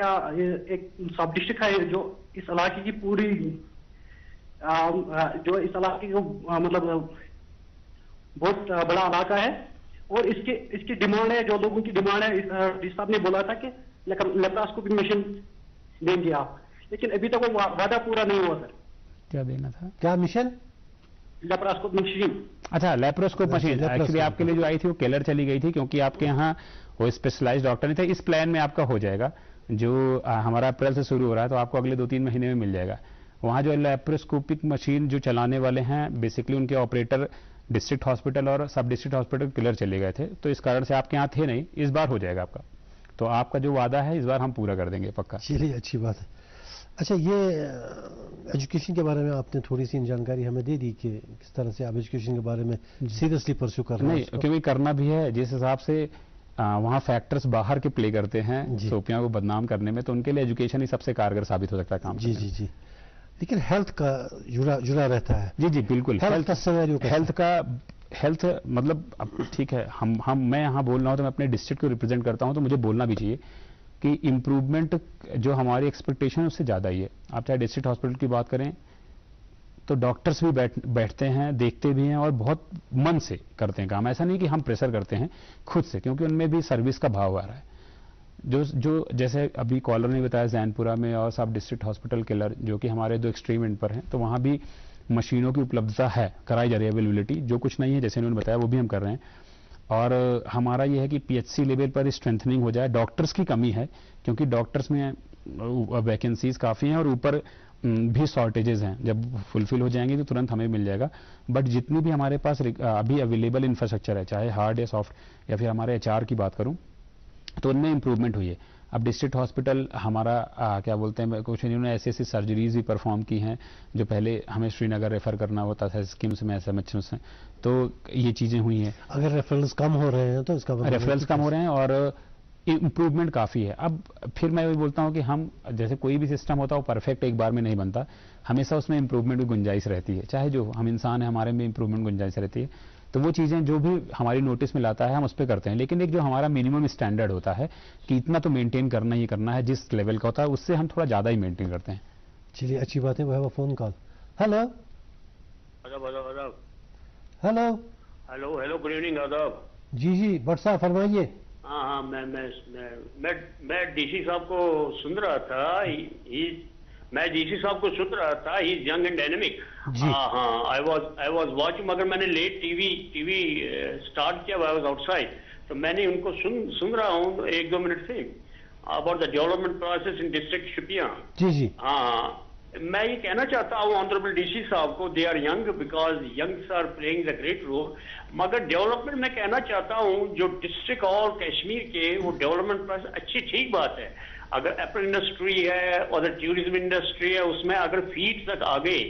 एक सब डिस्ट्रिक्ट है जो इस इलाके की पूरी जो इस इलाके को मतलब बहुत बड़ा इलाका है, और इसकी डिमांड है, जो लोगों की डिमांड है, डी साहब ने बोला था कि लेप्रोस्कोपी मशीन देंगे आप, लेकिन अभी तक वो वादा पूरा नहीं हुआ सर। क्या देना था? क्या मिशन? Laparoscope machine. अच्छा, लेप्रोस्कोप मशीन एक्चुअली आपके लिए जो आई थी वो केलर चली गई थी, क्योंकि आपके यहाँ वो स्पेशलाइज्ड डॉक्टर नहीं थे। इस प्लान में आपका हो जाएगा, जो हमारा अप्रैल से शुरू हो रहा है, तो आपको अगले 2-3 महीने में मिल जाएगा। वहाँ जो लेप्रोस्कोपिक मशीन जो चलाने वाले हैं, बेसिकली उनके ऑपरेटर डिस्ट्रिक्ट हॉस्पिटल और सब डिस्ट्रिक्ट हॉस्पिटल केलर चले गए थे, तो इस कारण से आपके यहाँ थे नहीं। इस बार हो जाएगा आपका, तो आपका जो वादा है इस बार हम पूरा कर देंगे पक्का। चलिए, अच्छी बात है। अच्छा, ये एजुकेशन के बारे में आपने थोड़ी सी जानकारी हमें दे दी कि किस तरह से आप एजुकेशन के बारे में सीरियसली परस्यू कर रहे हैं। नहीं, क्योंकि करना भी है। जिस हिसाब से वहाँ फैक्टर्स बाहर के प्ले करते हैं शोपियां को बदनाम करने में, तो उनके लिए एजुकेशन ही सबसे कारगर साबित हो सकता है काम। जी जी जी, लेकिन हेल्थ का जुड़ा रहता है। जी जी बिल्कुल। हेल्थ का सिनेरियो, हेल्थ मतलब अब ठीक है, मैं यहाँ बोल रहा हूँ तो मैं अपने डिस्ट्रिक्ट को रिप्रेजेंट करता हूँ, तो मुझे बोलना भी चाहिए कि इम्प्रूवमेंट जो हमारी एक्सपेक्टेशन है उससे ज्यादा ही है। आप चाहे डिस्ट्रिक्ट हॉस्पिटल की बात करें तो डॉक्टर्स भी बैठते हैं, देखते भी हैं और बहुत मन से करते हैं काम। ऐसा नहीं कि हम प्रेशर करते हैं खुद से, क्योंकि उनमें भी सर्विस का भाव आ रहा है। जो जैसे अभी कॉलर ने बताया जैनपुरा में और सब डिस्ट्रिक्ट हॉस्पिटल केलर, जो कि हमारे 2 एक्सट्रीम एंड पर हैं, तो वहां भी मशीनों की उपलब्धता है, कराई जा रही है अवेलेबिलिटी। जो कुछ नहीं है जैसे उन्होंने बताया वो भी हम कर रहे हैं। और हमारा ये है कि PHC लेवल पर स्ट्रेंथनिंग हो जाए। डॉक्टर्स की कमी है, क्योंकि डॉक्टर्स में वैकेंसीज काफी हैं, और ऊपर भी शॉर्टेजेस हैं, जब फुलफिल हो जाएंगे तो तुरंत हमें मिल जाएगा। बट जितनी भी हमारे पास अभी अवेलेबल इंफ्रास्ट्रक्चर है, चाहे हार्ड या सॉफ्ट या फिर हमारे एचआर की बात करूं, तो उनमें इंप्रूवमेंट हुई है। अब डिस्ट्रिक्ट हॉस्पिटल हमारा क्या बोलते हैं, कुछ इन्होंने ऐसी ऐसी सर्जरीज भी परफॉर्म की हैं जो पहले हमें श्रीनगर रेफर करना होता था स्कीम्स में, एसएमएच में, तो ये चीजें हुई हैं। अगर रेफरल्स कम हो रहे हैं तो इसका मतलब रेफरल्स कम हो रहे हैं और इम्प्रूवमेंट काफ़ी है। अब फिर मैं वही बोलता हूँ कि हम जैसे कोई भी सिस्टम होता है वो परफेक्ट एक बार में नहीं बनता, हमेशा उसमें इम्प्रूवमेंट की गुंजाइश रहती है। चाहे जो हम इंसान है हमारे में इम्प्रूवमेंट गुंजाइश रहती है, तो वो चीज़ें जो भी हमारी नोटिस में लाता है हम उस पर करते हैं। लेकिन एक जो हमारा मिनिमम स्टैंडर्ड होता है कि इतना तो मेंटेन करना ही करना है, जिस लेवल का होता है उससे हम थोड़ा ज़्यादा ही मेंटेन करते हैं। चलिए अच्छी बात है। वह phone call. Hello hello hello hello, good evening आदाब। जी भट्ट साहब फरमाइए। हाँ, मैं डीसी साहब को सुन रहा था। मैं डीसी साहब को सुन रहा था, he is young and dynamic. हाँ, आई वाज वाचिंग, मगर मैंने लेट टीवी स्टार्ट किया, आई वाज आउटसाइड, तो मैंने उनको सुन रहा हूँ 1-2 मिनट से about the development process in district Shopian. जी हाँ, मैं ये कहना चाहता हूँ ऑनरेबल डीसी साहब को, they are young because youngs are playing the great role, मगर डेवलपमेंट मैं कहना चाहता हूँ जो डिस्ट्रिक्ट और कश्मीर के वो डेवलपमेंट प्रोसेस अच्छी ठीक बात है। अगर एप्पल इंडस्ट्री है और टूरिज्म इंडस्ट्री है, उसमें अगर फीट तक आ गए,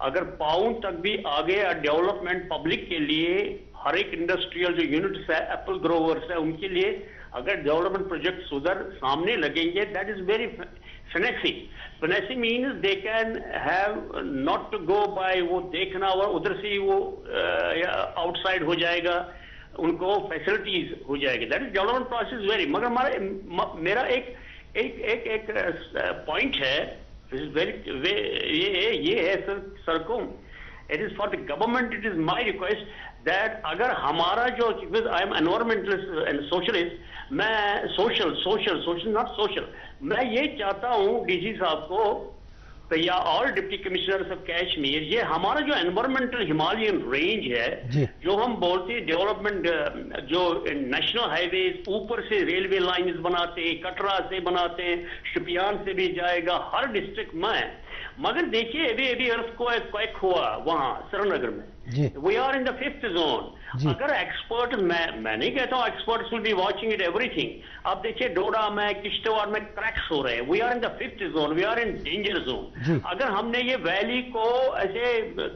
अगर पाउंड तक भी आ गए डेवलपमेंट पब्लिक के लिए, हर एक इंडस्ट्रियल जो यूनिट्स है, एप्पल ग्रोवर्स है, उनके लिए अगर डेवलपमेंट प्रोजेक्ट्स उधर सामने लगेंगे, दैट इज वेरी फिनेक्सी। फिनेक्सी means they can have not to go by वो देखना और उधर से वो आउटसाइड हो जाएगा, उनको फैसिलिटीज हो जाएगी, that is development process very. मगर मेरा एक पॉइंट है, ये है सर को, it is for the government, it is my request that अगर हमारा जो, I am environmentalist and socialist, मैं सोशल नॉट सोशल, मैं ये चाहता हूँ डीसी साहब को या all deputy commissioners of Kashmir, ये हमारा जो एनवायरमेंटल हिमालयन रेंज है, जो हम बोलते हैं डेवलपमेंट, जो नेशनल हाईवेज ऊपर से रेलवे लाइंस बनाते हैं, कटरा से बनाते हैं, शोपियान से भी जाएगा हर डिस्ट्रिक्ट में, मगर देखिए अभी अर्थक्वेक हुआ वहां श्रीनगर में, we are in the 5th zone. अगर एक्सपर्ट, मैं नहीं कहता हूँ experts will be watching it everything, आप देखिए डोडा में, किश्तवाड़ में क्रैक्स हो रहे हैं, we are in the 5th zone, we are in danger zone. अगर हमने ये वैली को ऐसे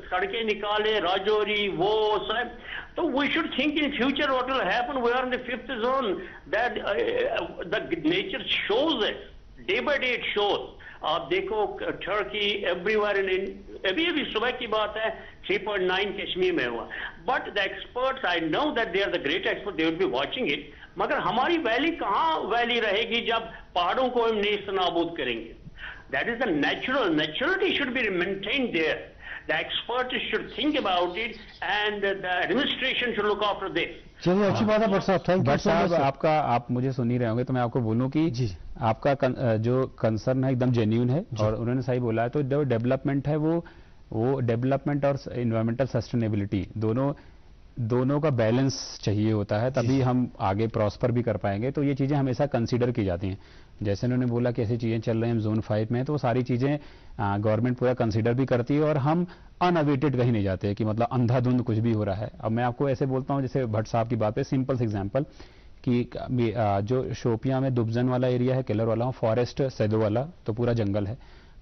सड़कें निकाले, राजौरी वो सब, तो we should think in future what will happen, we are in the 5th zone, that the nature shows it, day by day it shows. आप देखो टर्की एवरीवेयर इन, अभी सुबह की बात है 3.9 कश्मीर में हुआ, but the experts, I know that they are the great expert, they will be watching it, मगर हमारी वैली कहाँ वैली रहेगी जब पहाड़ों को हम नेस्त नाबूद करेंगे? That is the naturality should be maintained there, the experts should think about it and the administration should look after this. चलिए अच्छी बात है भट्ट साहब, थैंक यू सो मच। आप मुझे सुन ही रहे होंगे तो मैं आपको बोलूं कि आपका जो कंसर्न है एकदम जेन्युइन है और उन्होंने सही बोला है। तो जो डेवलपमेंट है वो डेवलपमेंट और इन्वायरमेंटल सस्टेनेबिलिटी दोनों का बैलेंस चाहिए होता है, तभी हम आगे प्रॉस्पर भी कर पाएंगे। तो ये चीजें हमेशा कंसीडर की जाती हैं। जैसे उन्होंने बोला कि ऐसी चीजें चल रही हैं जोन 5 में, तो वो सारी चीजें गवर्नमेंट पूरा कंसीडर भी करती है और हम अनअवेटेड कहीं नहीं जाते कि मतलब अंधाधुंध कुछ भी हो रहा है। अब मैं आपको ऐसे बोलता हूँ, जैसे भट्ट साहब की बात है, सिंपल से एग्जांपल कि जो शोपियां में दुबजन वाला एरिया है, केलर वाला, फॉरेस्ट सैदो वाला, तो पूरा जंगल है,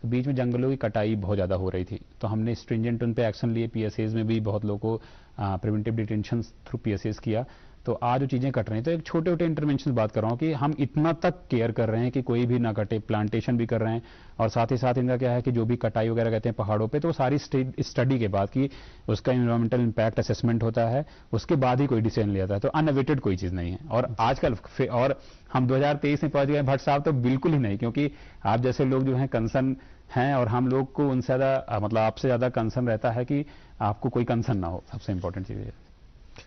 तो बीच में जंगलों की कटाई बहुत ज़्यादा हो रही थी, तो हमने स्ट्रिंजेंट उन पे एक्शन लिए, पीएसएस में भी बहुत लोगों को प्रिवेंटिव डिटेंशन थ्रू पीएसएस किया, तो आज जो चीज़ें कट रही हैं, तो एक छोटे छोटे इंटरवेंशन बात कर रहा हूँ कि हम इतना तक केयर कर रहे हैं कि कोई भी ना कटे, प्लांटेशन भी कर रहे हैं, और साथ ही साथ इनका क्या है कि जो भी कटाई वगैरह कहते हैं पहाड़ों पे, तो सारी स्टडी के बाद कि उसका इन्वायरमेंटल इम्पैक्ट असेसमेंट होता है, उसके बाद ही कोई डिसीजन लिया जाता है, तो अनअवेटेड कोई चीज़ नहीं है। और आजकल और हम 2023 में पहुंच गए भट्ट साहब, तो बिल्कुल ही नहीं, क्योंकि आप जैसे लोग जो हैं कंसर्न हैं, और हम लोग को उनसे ज़्यादा मतलब आपसे ज़्यादा कंसर्न रहता है कि आपको कोई कंसर्न ना हो, सबसे इंपॉर्टेंट चीज़ है।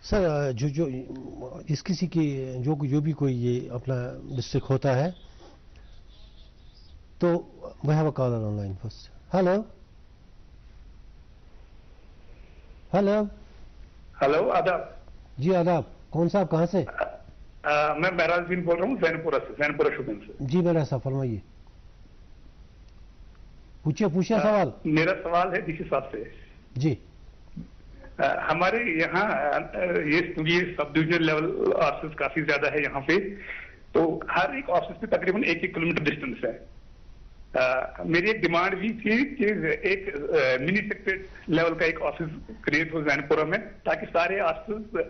सर जो इस किसी की जो भी कोई ये अपना डिस्ट्रिक्ट होता है, तो we have a caller online first. Hello hello, आदाब जी। आदाब, कौन साहब, कहाँ से? मैं महराज बिन बोल रहा हूँ, सैनपुरा शोपियां से। जी महराज साहब फरमाइए। पूछिए पूछिए सवाल। मेरा सवाल है डीसी साहब से जी। हमारे यहाँ ये सब डिविजन लेवल ऑफिस काफी ज्यादा है यहाँ पे, तो हर एक ऑफिस पे तकरीबन 1-1 किलोमीटर डिस्टेंस है। मेरी एक डिमांड भी थी कि एक मिनी सेक्रेटरीट लेवल का एक ऑफिस क्रिएट हो जैनपुरा में, ताकि सारे ऑफिस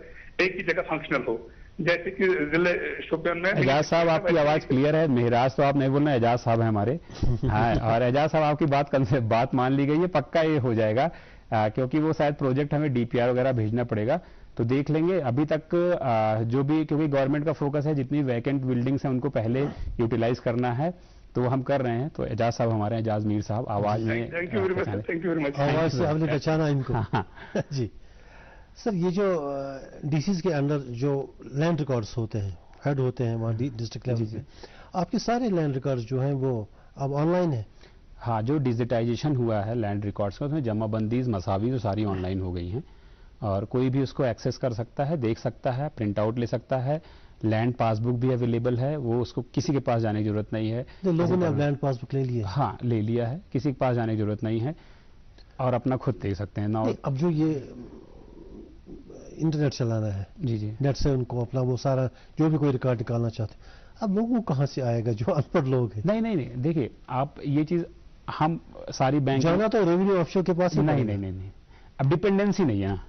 एक ही जगह फंक्शनल हो, जैसे कि जिले शोपियान में। एजाज साहब आपकी आवाज क्लियर है, मेहराज तो आप नहीं बोलना, एजाज साहब है हमारे। हाँ, और एजाज साहब आपकी बात मान ली गई है, पक्का ये हो जाएगा, क्योंकि वो शायद प्रोजेक्ट हमें डीपीआर वगैरह भेजना पड़ेगा, तो देख लेंगे। अभी तक जो भी, क्योंकि गवर्नमेंट का फोकस है जितनी वैकेंट बिल्डिंग्स हैं उनको पहले यूटिलाइज करना है, तो वो हम कर रहे हैं। तो एजाज साहब हमारे, एजाज मीर साहब आवाज में। Thank you very much. आवाज से हमने पहचाना इनको। जी सर, ये जो डीसीज के अंडर जो लैंड रिकॉर्ड्स होते हैं, हेड होते हैं वहाँ डिस्ट्रिक्ट लेवल पे, आपके सारे लैंड रिकॉर्ड्स जो हैं वो अब ऑनलाइन है? हाँ, जो डिजिटाइजेशन हुआ है लैंड रिकॉर्ड्स का, उसमें जमाबंदीज मसावी तो सारी ऑनलाइन हो गई हैं, और कोई भी उसको एक्सेस कर सकता है, देख सकता है, प्रिंट आउट ले सकता है। लैंड पासबुक भी अवेलेबल है, वो उसको किसी के पास जाने की जरूरत नहीं है। तो लोगों ने अब लैंड पासबुक ले लिया? हाँ, ले लिया है, किसी के पास जाने की जरूरत नहीं है, और अपना खुद देख सकते हैं ना। अब जो ये इंटरनेट चलाना है, जी, नेट से उनको अपना वो सारा जो भी कोई रिकॉर्ड निकालना चाहते हैं, अब लोगों को कहाँ से आएगा जो अनपढ़ लोग हैं? नहीं, देखिए आप ये चीज, हम सारी बैंक जाना तो रेवेन्यू ऑफिसर के पास ही नहीं, अब डिपेंडेंसी नहीं है ना।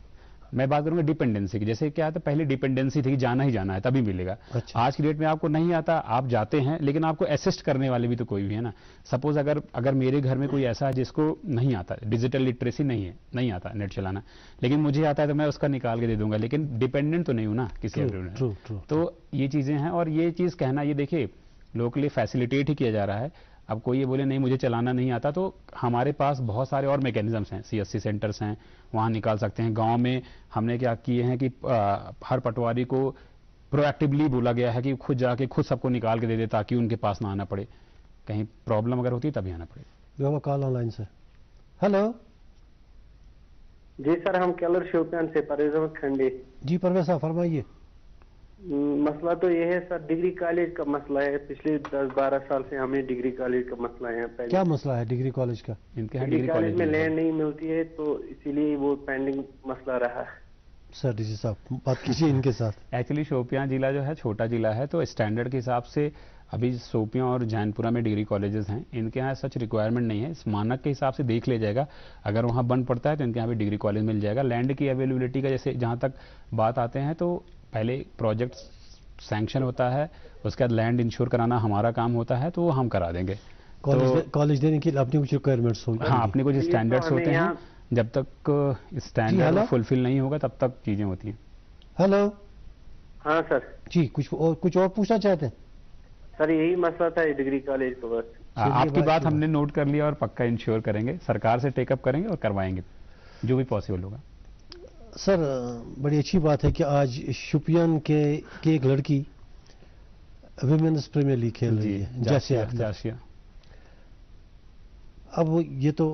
मैं बात करूंगा डिपेंडेंसी की। जैसे क्या था, पहले डिपेंडेंसी थी कि जाना ही जाना है तभी मिलेगा। अच्छा। आज की डेट में आपको नहीं आता, आप जाते हैं, लेकिन आपको असिस्ट करने वाले भी तो कोई भी है ना। सपोज अगर मेरे घर में कोई ऐसा है जिसको नहीं आता, डिजिटल लिटरेसी नहीं आता नेट चलाना, लेकिन मुझे आता है तो मैं उसका निकाल के दे दूंगा, लेकिन डिपेंडेंट तो नहीं हूं ना किसी ट्रू। तो ये चीजें हैं, और ये चीज कहना, ये देखिए लोकली फैसिलिटेट ही किया जा रहा है। अब कोई ये बोले नहीं मुझे चलाना नहीं आता, तो हमारे पास बहुत सारे और मैकेनिज्म्स हैं, सीएससी सेंटर्स हैं, वहाँ निकाल सकते हैं। गांव में हमने क्या किए हैं कि हर पटवारी को प्रोएक्टिवली बोला गया है कि खुद जाके खुद सबको निकाल के दे दे, ताकि उनके पास ना आना पड़े, कहीं प्रॉब्लम अगर होती तभी आना पड़े। कॉल ऑनलाइन से। हेलो जी सर, हम केलर शोपियान से परवेज अहमद खंडे। जी परवेज साहब फरमाइए। मसला तो ये है सर, डिग्री कॉलेज का मसला है। पिछले 10-12 साल से हमें डिग्री कॉलेज का मसला है। पहले क्या मसला है डिग्री कॉलेज का? डिग्री कॉलेज में लैंड नहीं मिलती है, तो इसीलिए वो पेंडिंग मसला रहा है। सर डीसी साहब बात कीजिए इनके साथ। एक्चुअली शोपियां जिला जो है छोटा जिला है, तो स्टैंडर्ड के हिसाब से अभी शोपियां और जैनपुरा में डिग्री कॉलेजेस हैं, इनके यहाँ सच रिक्वायरमेंट नहीं है। इस मानक के हिसाब से देख लिया जाएगा, अगर वहाँ बन पड़ता है तो इनके यहाँ भी डिग्री कॉलेज मिल जाएगा। लैंड की अवेलेबिलिटी का जैसे जहाँ तक बात आते हैं, तो पहले प्रोजेक्ट सैंक्शन होता है, उसके बाद लैंड इंश्योर कराना हमारा काम होता है, तो वो हम करा देंगे। कॉलेज देने के लिए अपनी कुछ रिक्वायरमेंट्स होगी। हाँ, अपने कुछ स्टैंडर्ड्स होते हैं, जब तक स्टैंडर्ड फुलफिल नहीं होगा तब तक चीजें होती हैं। हेलो। हाँ सर जी, कुछ और पूछना चाहते हैं? सर यही मसला था डिग्री कॉलेज को बस। आपकी बात हमने नोट कर लिया और पक्का इंश्योर करेंगे, सरकार से टेकअप करेंगे और करवाएंगे जो भी पॉसिबल होगा। सर बड़ी अच्छी बात है कि आज शुपियान के एक लड़की विमेन्स प्रीमियर लीग खेल रही है, जासिया। अब ये तो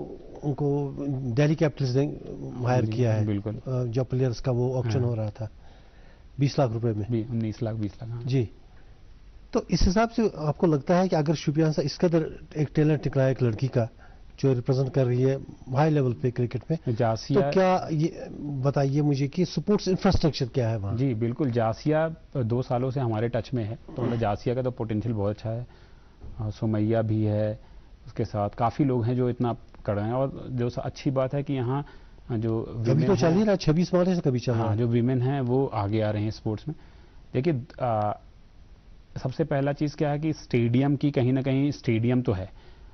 उनको दिल्ली कैपिटल्स ने हायर किया है, बिल्कुल, जब प्लेयर्स का वो ऑक्शन हो रहा था 20 लाख रुपए में, 19 लाख 20 लाख। जी, तो इस हिसाब से आपको लगता है कि अगर शुपियान से इसके अंदर एक टैलेंट निकला है एक लड़की का जो रिप्रेजेंट कर रही है हाई लेवल पे क्रिकेट में, जासिया, तो क्या ये बताइए मुझे कि स्पोर्ट्स इंफ्रास्ट्रक्चर क्या है वहाँ? जी बिल्कुल, जासिया 2 सालों से हमारे टच में है, तो मतलब जासिया का तो पोटेंशियल बहुत अच्छा है। और सुमैया भी है, उसके साथ काफ़ी लोग हैं जो इतना कर रहे हैं। और जो अच्छी बात है कि यहाँ जो अभी तो चल ही रहा है 26 मार्च से कभी चल रहा है, जो विमेन हैं वो आगे आ रहे हैं स्पोर्ट्स में। देखिए सबसे पहला चीज़ क्या है कि स्टेडियम की, कहीं ना कहीं स्टेडियम तो है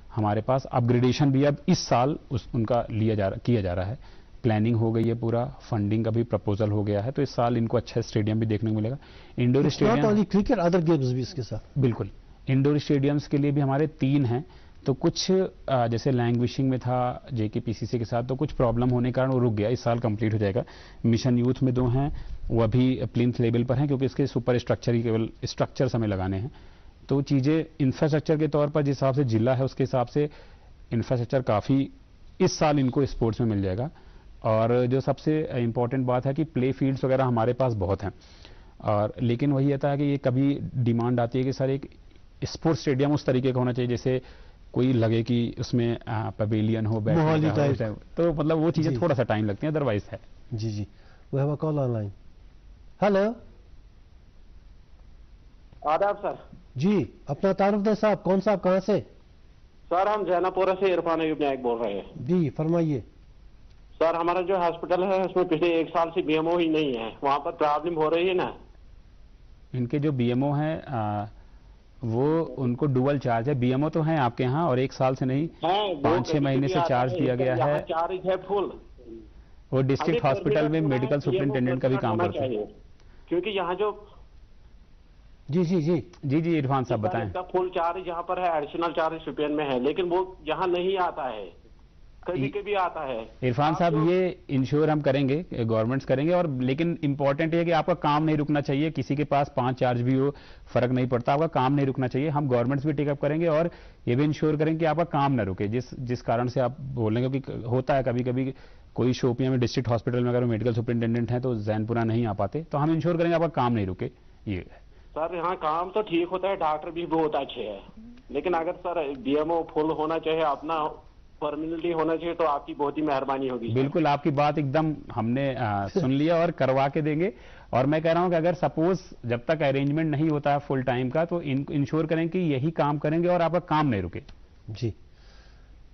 हमारे पास, अपग्रेडेशन भी अब इस साल उनका किया जा रहा है, प्लानिंग हो गई है, पूरा फंडिंग का भी प्रपोजल हो गया है, तो इस साल इनको अच्छा स्टेडियम भी देखने को मिलेगा। Indoor stadium, cricket other games भी इसके साथ, बिल्कुल इंडोर स्टेडियम्स के लिए भी हमारे 3 हैं। तो कुछ जैसे लैंग्विशिंग में था जेकेपीसीसी के साथ, तो कुछ प्रॉब्लम होने के कारण वो रुक गया, इस साल कंप्लीट हो जाएगा। मिशन यूथ में 2 हैं, वो अभी प्लिंथ लेवल पर हैं, क्योंकि इसके सुपर स्ट्रक्चर ही केवल स्ट्रक्चर हमें लगाने हैं। तो चीज़ें इंफ्रास्ट्रक्चर के तौर पर जिस हिसाब से जिला है उसके हिसाब से इंफ्रास्ट्रक्चर काफ़ी इस साल इनको स्पोर्ट्स में मिल जाएगा। और जो सबसे इम्पॉर्टेंट बात है कि प्ले फील्ड्स वगैरह हमारे पास बहुत हैं, और लेकिन वही रहता है कि ये कभी डिमांड आती है कि सर एक स्पोर्ट्स स्टेडियम उस तरीके का होना चाहिए जैसे कोई लगे कि उसमें पवेलियन हो, बैठने का हो, तो मतलब वो चीजें थोड़ा सा टाइम लगती हैं, अदरवाइज है। जी जी, we have a call online. Hello, आदाब सर। जी, अपना तारुफ दें साहब, कौन साहब, कहाँ से? सर हम जैनापुरा से इरफान अयूब नायक बोल रहे हैं। जी फरमाइए। सर हमारा जो हॉस्पिटल है उसमें पिछले 1 साल से बीएमओ ही नहीं है, वहाँ पर प्रॉब्लम हो रही है ना। इनके जो बीएमओ हैं वो उनको डुअल चार्ज है। बीएमओ तो हैं आपके यहाँ और 1 साल से नहीं 5-6 महीने से चार्ज किया गया है। चार्ज है फुल। वो डिस्ट्रिक्ट हॉस्पिटल में मेडिकल सुपरिटेंडेंट का भी काम करते हैं, क्योंकि यहाँ जो जी जी जी जी जी इरफान साहब बताएं। फुल चार्ज यहाँ पर है, एडिशनल चार्ज शुपियन में है, लेकिन वो यहाँ नहीं आता है, कभी कभी आता है। इरफान साहब ये इंश्योर हम करेंगे, गवर्नमेंट्स करेंगे, और लेकिन इंपॉर्टेंट है कि आपका काम नहीं रुकना चाहिए। किसी के पास 5 चार्ज भी हो फर्क नहीं पड़ता, आपका काम नहीं रुकना चाहिए। हम गवर्नमेंट्स भी टेकअप करेंगे और ये भी इंश्योर करेंगे कि आपका काम ना रुके। जिस कारण से आप बोलेंगे कि होता है कभी कभी कोई शोपियां में डिस्ट्रिक्ट हॉस्पिटल में अगर मेडिकल सुपरिटेंडेंट है तो जैनपुरा नहीं आ पाते, तो हम इंश्योर करेंगे आपका काम नहीं रुके। ये सर यहाँ काम तो ठीक होता है, डॉक्टर भी बहुत अच्छे हैं, लेकिन अगर सर बीएमओ फुल होना चाहिए, अपना परमानेंटली होना चाहिए, तो आपकी बहुत ही मेहरबानी होगी। बिल्कुल, आपकी बात एकदम हमने सुन लिया और करवा के देंगे। और मैं कह रहा हूं कि अगर सपोज जब तक अरेंजमेंट नहीं होता है फुल टाइम का, तो इंश्योर करें कि यही काम करेंगे और आपका काम नहीं रुके। जी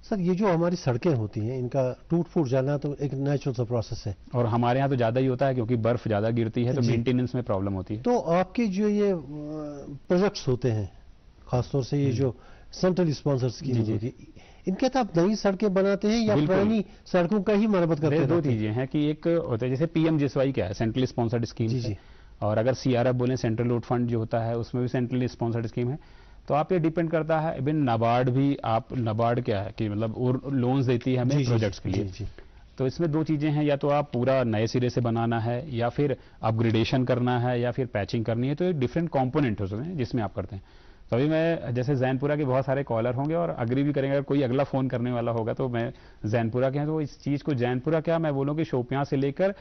सर, ये जो हमारी सड़कें होती हैं इनका टूट फूट जाना तो एक नेचुरल सा प्रोसेस है, और हमारे यहाँ तो ज्यादा ही होता है क्योंकि बर्फ ज्यादा गिरती है, तो मेंटेनेंस में प्रॉब्लम होती है। तो आपके जो ये प्रोजेक्ट्स होते हैं, खासतौर से ये जो सेंट्रल स्पॉन्सर स्कीम होती है, इनके तहत आप नई सड़कें बनाते हैं या पुरानी सड़कों का ही मरम्मत करते हैं? 2 चीजें हैं कि एक होता है जैसे पीएमजीएसवाई क्या है, सेंट्रल स्पॉन्सर्ड स्कीम है, और अगर सीआरएफ बोले सेंट्रल रोड फंड जो होता है उसमें भी सेंट्रल स्पॉन्सर्ड स्कीम है। तो आप ये डिपेंड करता है, इवन नाबार्ड भी, आप नाबार्ड क्या है कि मतलब और लोन्स देती है हमें प्रोजेक्ट्स के लिए। तो इसमें 2 चीजें हैं, या तो आप पूरा नए सिरे से बनाना है या फिर अपग्रेडेशन करना है या फिर पैचिंग करनी है, तो एक डिफरेंट कॉम्पोनेंट हो सकते हैं जिसमें आप करते हैं। तो अभी मैं जैसे जैनपुरा के बहुत सारे कॉलर होंगे और अग्री भी करेंगे, अगर कोई अगला फोन करने वाला होगा तो मैं जैनपुरा के हैं, तो इस चीज को जैनपुरा क्या मैं बोलूँ कि शोपियां से लेकर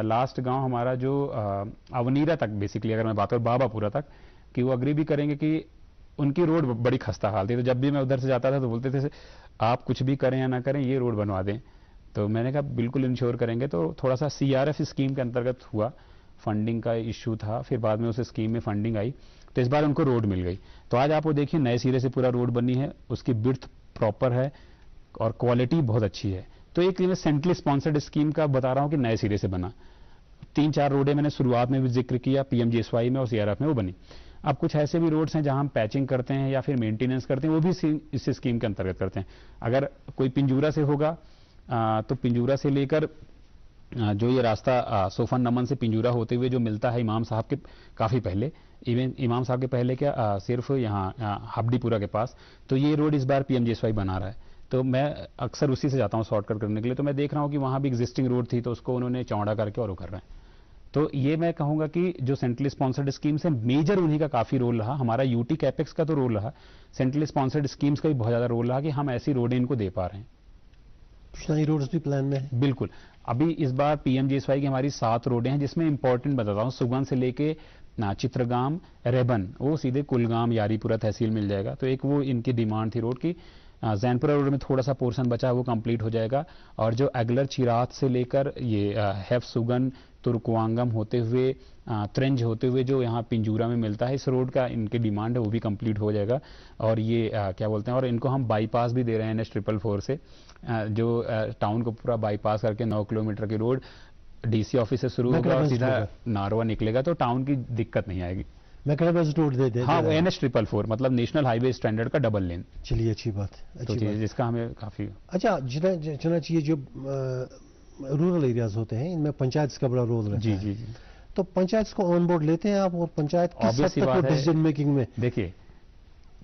लास्ट गांव हमारा जो अवनीरा तक, बेसिकली अगर मैं बात करूँ बाबापुरा तक, कि वो अग्री भी करेंगे कि उनकी रोड बड़ी खस्ता हाल थी। तो जब भी मैं उधर से जाता था तो बोलते थे आप कुछ भी करें या ना करें ये रोड बनवा दें। तो मैंने कहा बिल्कुल इंश्योर करेंगे। तो थोड़ा सा सीआरएफ स्कीम के अंतर्गत हुआ, फंडिंग का इश्यू था, फिर बाद में उस स्कीम में फंडिंग आई तो इस बार उनको रोड मिल गई। तो आज आप वो देखिए नए सिरे से पूरा रोड बनी है, उसकी बिड्थ प्रॉपर है और क्वालिटी बहुत अच्छी है। तो एक मैं सेंट्रल स्पॉन्सर्ड स्कीम का बता रहा हूं कि नए सिरे से बना। 3-4 रोडें मैंने शुरुआत में भी जिक्र किया, पीएमजीएसवाई में और सीआरएफ में वो बनी। अब कुछ ऐसे भी रोड्स हैं जहां हम पैचिंग करते हैं या फिर मेंटेनेंस करते हैं, वो भी इस स्कीम के अंतर्गत करते हैं। अगर कोई पिंजूरा से होगा तो पिंजूरा से लेकर जो ये रास्ता सोफन नमन से पिंजूरा होते हुए जो मिलता है इमाम साहब के काफी पहले, इवन इमाम साहब के पहले क्या सिर्फ यहाँ हब्डीपुरा के पास, तो ये रोड इस बार पीएमजीएसवाई बना रहा है। तो मैं अक्सर उसी से जाता हूँ शॉर्टकट करने के लिए। तो मैं देख रहा हूँ कि वहां भी एग्जिस्टिंग रोड थी तो उसको उन्होंने चौड़ा करके और वो कर रहे हैं। तो ये मैं कहूंगा कि जो सेंट्रल स्पॉन्सर्ड स्कीम्स है मेजर उन्हीं का काफी रोल रहा। हमारा यूटी कैपेक्स का तो रोल रहा, सेंट्रल स्पॉन्सर्ड स्कीम्स का भी बहुत ज्यादा रोल रहा कि हम ऐसी रोडें इनको दे पा रहे हैं। नई रोड्स भी प्लान में है? बिल्कुल। अभी इस बार पीएमजीएसवाई की हमारी 7 रोडें हैं जिसमें इंपॉर्टेंट बताता हूँ, सुगन से लेके चित्रगाम, रेबन, वो सीधे कुलगाम यारीपुरा तहसील मिल जाएगा। तो एक वो इनकी डिमांड थी रोड की। जैनपुरा रोड में थोड़ा सा पोर्शन बचा है वो कंप्लीट हो जाएगा। और जो अगलर चिरात से लेकर ये हैफ सुगन तुर्कवांगम होते हुए त्रेंज होते हुए जो यहाँ पिंजूरा में मिलता है, इस रोड का इनकी डिमांड है, वो भी कंप्लीट हो जाएगा। और ये क्या बोलते हैं, और इनको हम बाईपास भी दे रहे हैं NH444 से, जो टाउन को पूरा बाईपास करके 9 किलोमीटर की रोड डीसी ऑफिस से शुरू होगा और सीधा नारवा निकलेगा, तो टाउन की दिक्कत नहीं आएगी। रोड दे हाँ, NH444 मतलब नेशनल हाईवे स्टैंडर्ड का डबल लेन। चलिए अच्छी बात है, अच्छी बात, जिसका हमें काफी अच्छा जितना चाहिए। जो रूरल एरियाज होते हैं इनमें पंचायत का बड़ा रोल रहता है। जी। तो पंचायत को ऑन बोर्ड लेते हैं आप, और पंचायत किस हद तक डिसीजन मेकिंग में? देखिए,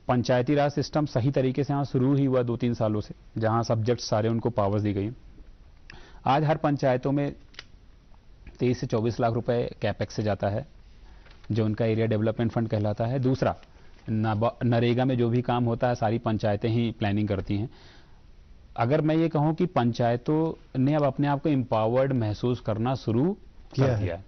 पंचायती राज सिस्टम सही तरीके से यहाँ शुरू ही हुआ 2-3 सालों से, जहां सब्जेक्ट सारे उनको पावर्स दी गई। आज हर पंचायतों में 23 से 24 लाख रुपए कैपेक्स से जाता है, जो उनका एरिया डेवलपमेंट फंड कहलाता है। दूसरा, नरेगा में जो भी काम होता है सारी पंचायतें ही प्लानिंग करती हैं। अगर मैं ये कहूं कि पंचायतों ने अब अपने आप को एम्पावर्ड महसूस करना शुरू कर दिया है।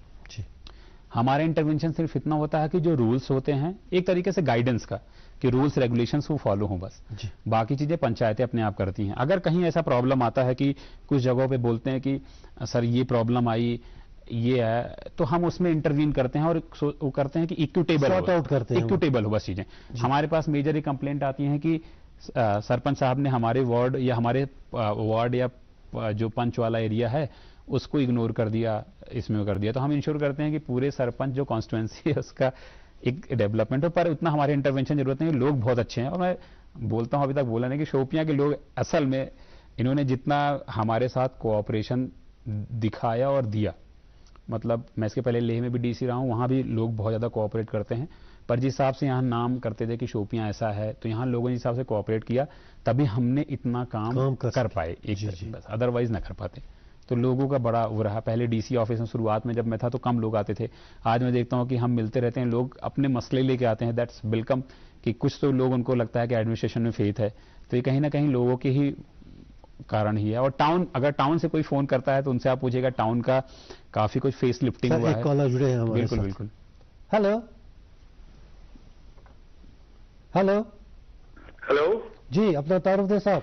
हमारा इंटरवेंशन सिर्फ इतना होता है कि जो रूल्स होते हैं एक तरीके से गाइडेंस का, कि रूल्स रेगुलेशंस वो फॉलो हों बस, बाकी चीजें पंचायतें अपने आप करती हैं। अगर कहीं ऐसा प्रॉब्लम आता है कि कुछ जगहों पे बोलते हैं कि सर ये प्रॉब्लम आई, ये है, तो हम उसमें इंटरवीन करते हैं और वो करते हैं कि इक्विटेबल हो बस चीजें। हमारे पास मेजर कंप्लेंट आती है कि सरपंच साहब ने हमारे वार्ड या जो पंच वाला एरिया है उसको इग्नोर कर दिया, इसमें कर दिया। तो हम इंश्योर करते हैं कि पूरे सरपंच जो कॉन्स्टिट्यूएंसी है उसका एक डेवलपमेंट हो, पर उतना हमारे इंटरवेंशन जरूरत नहीं है। लोग बहुत अच्छे हैं और मैं बोलता हूं, अभी तक बोला नहीं कि शोपियां के लोग असल में इन्होंने जितना हमारे साथ कोऑपरेशन दिखाया और दिया, मतलब मैं इसके पहले लेह में भी डीसी रहा हूं, वहां भी लोग बहुत ज्यादा कोऑपरेट करते हैं। पर जिस हिसाब से यहाँ नाम करते थे कि शोपियां ऐसा है, तो यहाँ लोगों ने जिस हिसाब से कोऑपरेट किया तभी हमने इतना काम कर पाए, बस अदरवाइज ना कर पाते। तो लोगों का बड़ा वो रहा। पहले डीसी ऑफिस में शुरुआत में जब मैं था तो कम लोग आते थे, आज मैं देखता हूं कि हम मिलते रहते हैं, लोग अपने मसले लेके आते हैं। दैट्स वेलकम, कि कुछ तो लोग उनको लगता है कि एडमिनिस्ट्रेशन में फेथ है, तो ये कहीं ना कहीं लोगों के ही कारण ही है। और अगर टाउन से कोई फोन करता है तो उनसे आप पूछेगा, टाउन का काफी कुछ फेस लिफ्टिंग हुआ है। कॉलर जुड़े हैं हमारे बिल्कुल साथ। बिल्कुल। हेलो हेलो हेलो जी, अपना तारुफ दें साहब।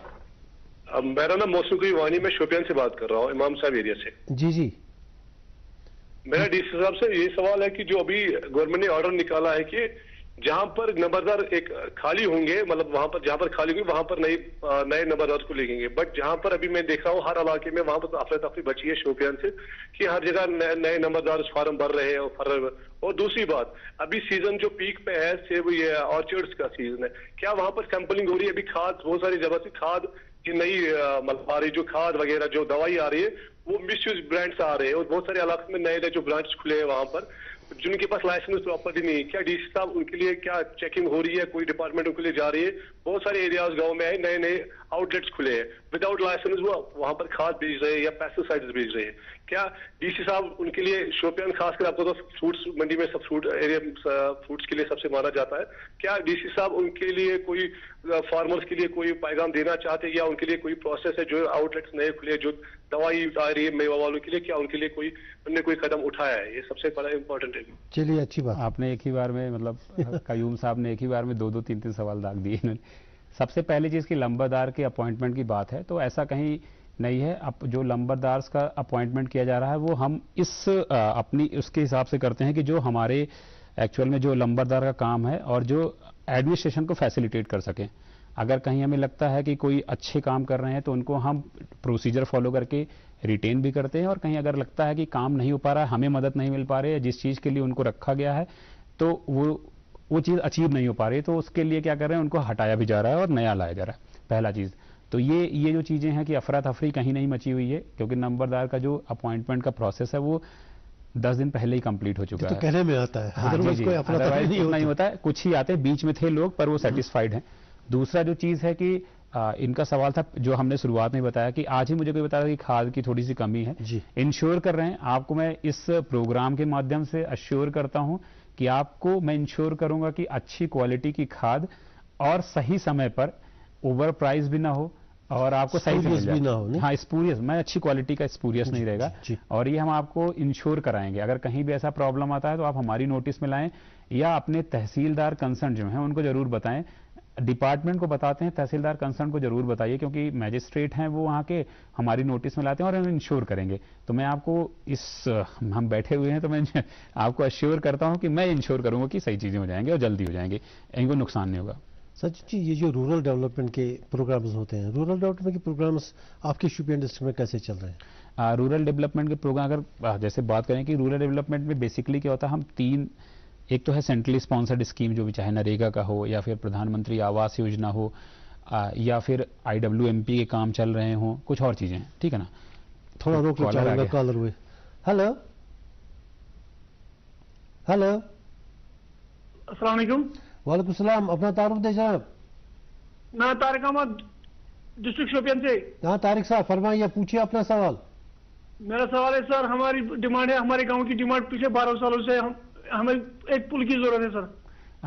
मेरा नाम मौसूकी वानी, मैं शोपियान से बात कर रहा हूँ, इमाम साहब एरिया से। जी जी, मेरा डीसी साहब से ये सवाल है कि जो अभी गवर्नमेंट ने ऑर्डर निकाला है कि जहां पर नंबरदार एक खाली होंगे, मतलब वहां पर जहां पर खाली होंगे वहां पर नए नंबरदार को लेंगे, बट जहां पर अभी मैं देख रहा हूँ हर इलाके में वहां पर अफरा तफरी बची है शोपियान से कि हर जगह नए नंबरदार फॉर्म भर रहे हैं। और दूसरी बात, अभी सीजन जो पीक पे है सेब ये ऑर्चर्ड्स का सीजन है, क्या वहां पर सैंपलिंग हो रही है? अभी खाद, बहुत सारी जगह से खाद की नई मतलब आ रही, जो खाद वगैरह जो दवाई आ रही है वो मिसयूज ब्रांड्स आ रहे हैं, और बहुत सारे इलाकों में नए जो ब्रांच खुले हैं वहां पर जिनके पास लाइसेंस प्रॉपर्टी नहीं है। क्या डीसी साहब उनके लिए क्या चेकिंग हो रही है? कोई डिपार्टमेंट उनके लिए जा रही है? बहुत सारे एरियाज गांव में है, नए नए आउटलेट्स खुले हैं, विदाउट लाइसेंस वो वहां पर खाद बेच रहे हैं या पेस्टिसाइड्स बेच रहे हैं। क्या डीसी साहब उनके लिए, शोपियान खासकर आपको तो फ्रूट्स मंडी में सब फ्रूट एरिया फ्रूट्स के लिए सबसे माना जाता है, क्या डीसी साहब उनके लिए कोई फार्मर्स के लिए कोई पैगाम देना चाहते हैं, या उनके लिए कोई प्रोसेस है? जो आउटलेट्स नए खुले, जो दवाई आ रही है मेवा वालों के लिए, क्या उनके लिए उन्होंने कोई कदम उठाया है? ये सबसे बड़ा इंपॉर्टेंट है। चलिए अच्छी बात। आपने एक ही बार में, मतलब कयूम साहब ने एक ही बार में दो तीन सवाल दाग दिए इन्होंने। सबसे पहले चीज की लंबरदार के अपॉइंटमेंट की बात है, तो ऐसा कहीं नहीं है। अब जो लंबरदार का अपॉइंटमेंट किया जा रहा है वो हम अपनी उसके हिसाब से करते हैं कि जो हमारे एक्चुअल में जो लंबरदार का काम है और जो एडमिनिस्ट्रेशन को फैसिलिटेट कर सकें। अगर कहीं हमें लगता है कि कोई अच्छे काम कर रहे हैं तो उनको हम प्रोसीजर फॉलो करके रिटेन भी करते हैं, और कहीं अगर लगता है कि काम नहीं हो पा रहा है, हमें मदद नहीं मिल पा रही है, जिस चीज के लिए उनको रखा गया है तो वो चीज अचीव नहीं हो पा रही, तो उसके लिए क्या कर रहे हैं, उनको हटाया भी जा रहा है और नया लाया जा रहा है। पहला चीज तो ये जो चीजें हैं कि अफरा तफरी कहीं नहीं मची हुई है, क्योंकि नंबरदार का जो अपॉइंटमेंट का प्रोसेस है वो 10 दिन पहले ही कंप्लीट हो चुका है। तो कहने में आता है, हाँ, अदरवाइज कोई अफरा तफरी नहीं होता है। कुछ ही आते हैं, बीच में थे लोग पर वो सेटिस्फाइड हैं। दूसरा जो चीज है कि इनका सवाल था जो हमने शुरुआत में बताया कि आज ही मुझे कोई बताया कि खाद की थोड़ी सी कमी है। इंश्योर कर रहे हैं आपको, मैं इस प्रोग्राम के माध्यम से अश्योर करता हूं कि आपको मैं इंश्योर करूंगा कि अच्छी क्वालिटी की खाद और सही समय पर, ओवर प्राइस भी ना हो और आपको सही भी ना हो। हाँ, स्पूरियस, मैं अच्छी क्वालिटी का स्पूरियस नहीं रहेगा, और ये हम आपको इंश्योर कराएंगे। अगर कहीं भी ऐसा प्रॉब्लम आता है तो आप हमारी नोटिस में लाएं या अपने तहसीलदार कंसर्न जो है उनको जरूर बताएं। डिपार्टमेंट को बताते हैं, तहसीलदार कंसर्न को जरूर बताइए, क्योंकि मैजिस्ट्रेट हैं वो वहाँ के, हमारी नोटिस में लाते हैं और हम इंश्योर करेंगे। तो मैं आपको हम बैठे हुए हैं तो मैं आपको अश्योर करता हूँ कि मैं इंश्योर करूंगा कि सही चीजें हो जाएंगे और जल्दी हो जाएंगे, इनको नुकसान नहीं होगा। सच जी, ये जो रूरल डेवलपमेंट के प्रोग्राम्स होते हैं, रूरल डेवलपमेंट के प्रोग्राम्स आपके शोपियान डिस्ट्रिक्ट में कैसे चल रहे हैं? रूरल डेवलपमेंट के प्रोग्राम अगर जैसे बात करें कि रूरल डेवलपमेंट में बेसिकली क्या होता है, हम तीन, एक तो है सेंट्रली स्पॉन्सर्ड स्कीम जो भी चाहे नरेगा का हो या फिर प्रधानमंत्री आवास योजना हो या फिर IWMP के काम चल रहे हो, कुछ और चीजें, ठीक है ना। थोड़ा रोक लो, कॉलर हुए। हेलो हेलो, अस्सलाम वालेकुम। वालेकुम सलाम, अपना तारुफ दे साहब। मैं तारिक अहमद, डिस्ट्रिक्ट शोपियान से। हाँ तारिक साहब, फरमाइए, पूछिए अपना सवाल। मेरा सवाल है सर, हमारी डिमांड है, हमारे गांव की डिमांड पिछले 12 सालों से हमें एक पुल की जरूरत है सर।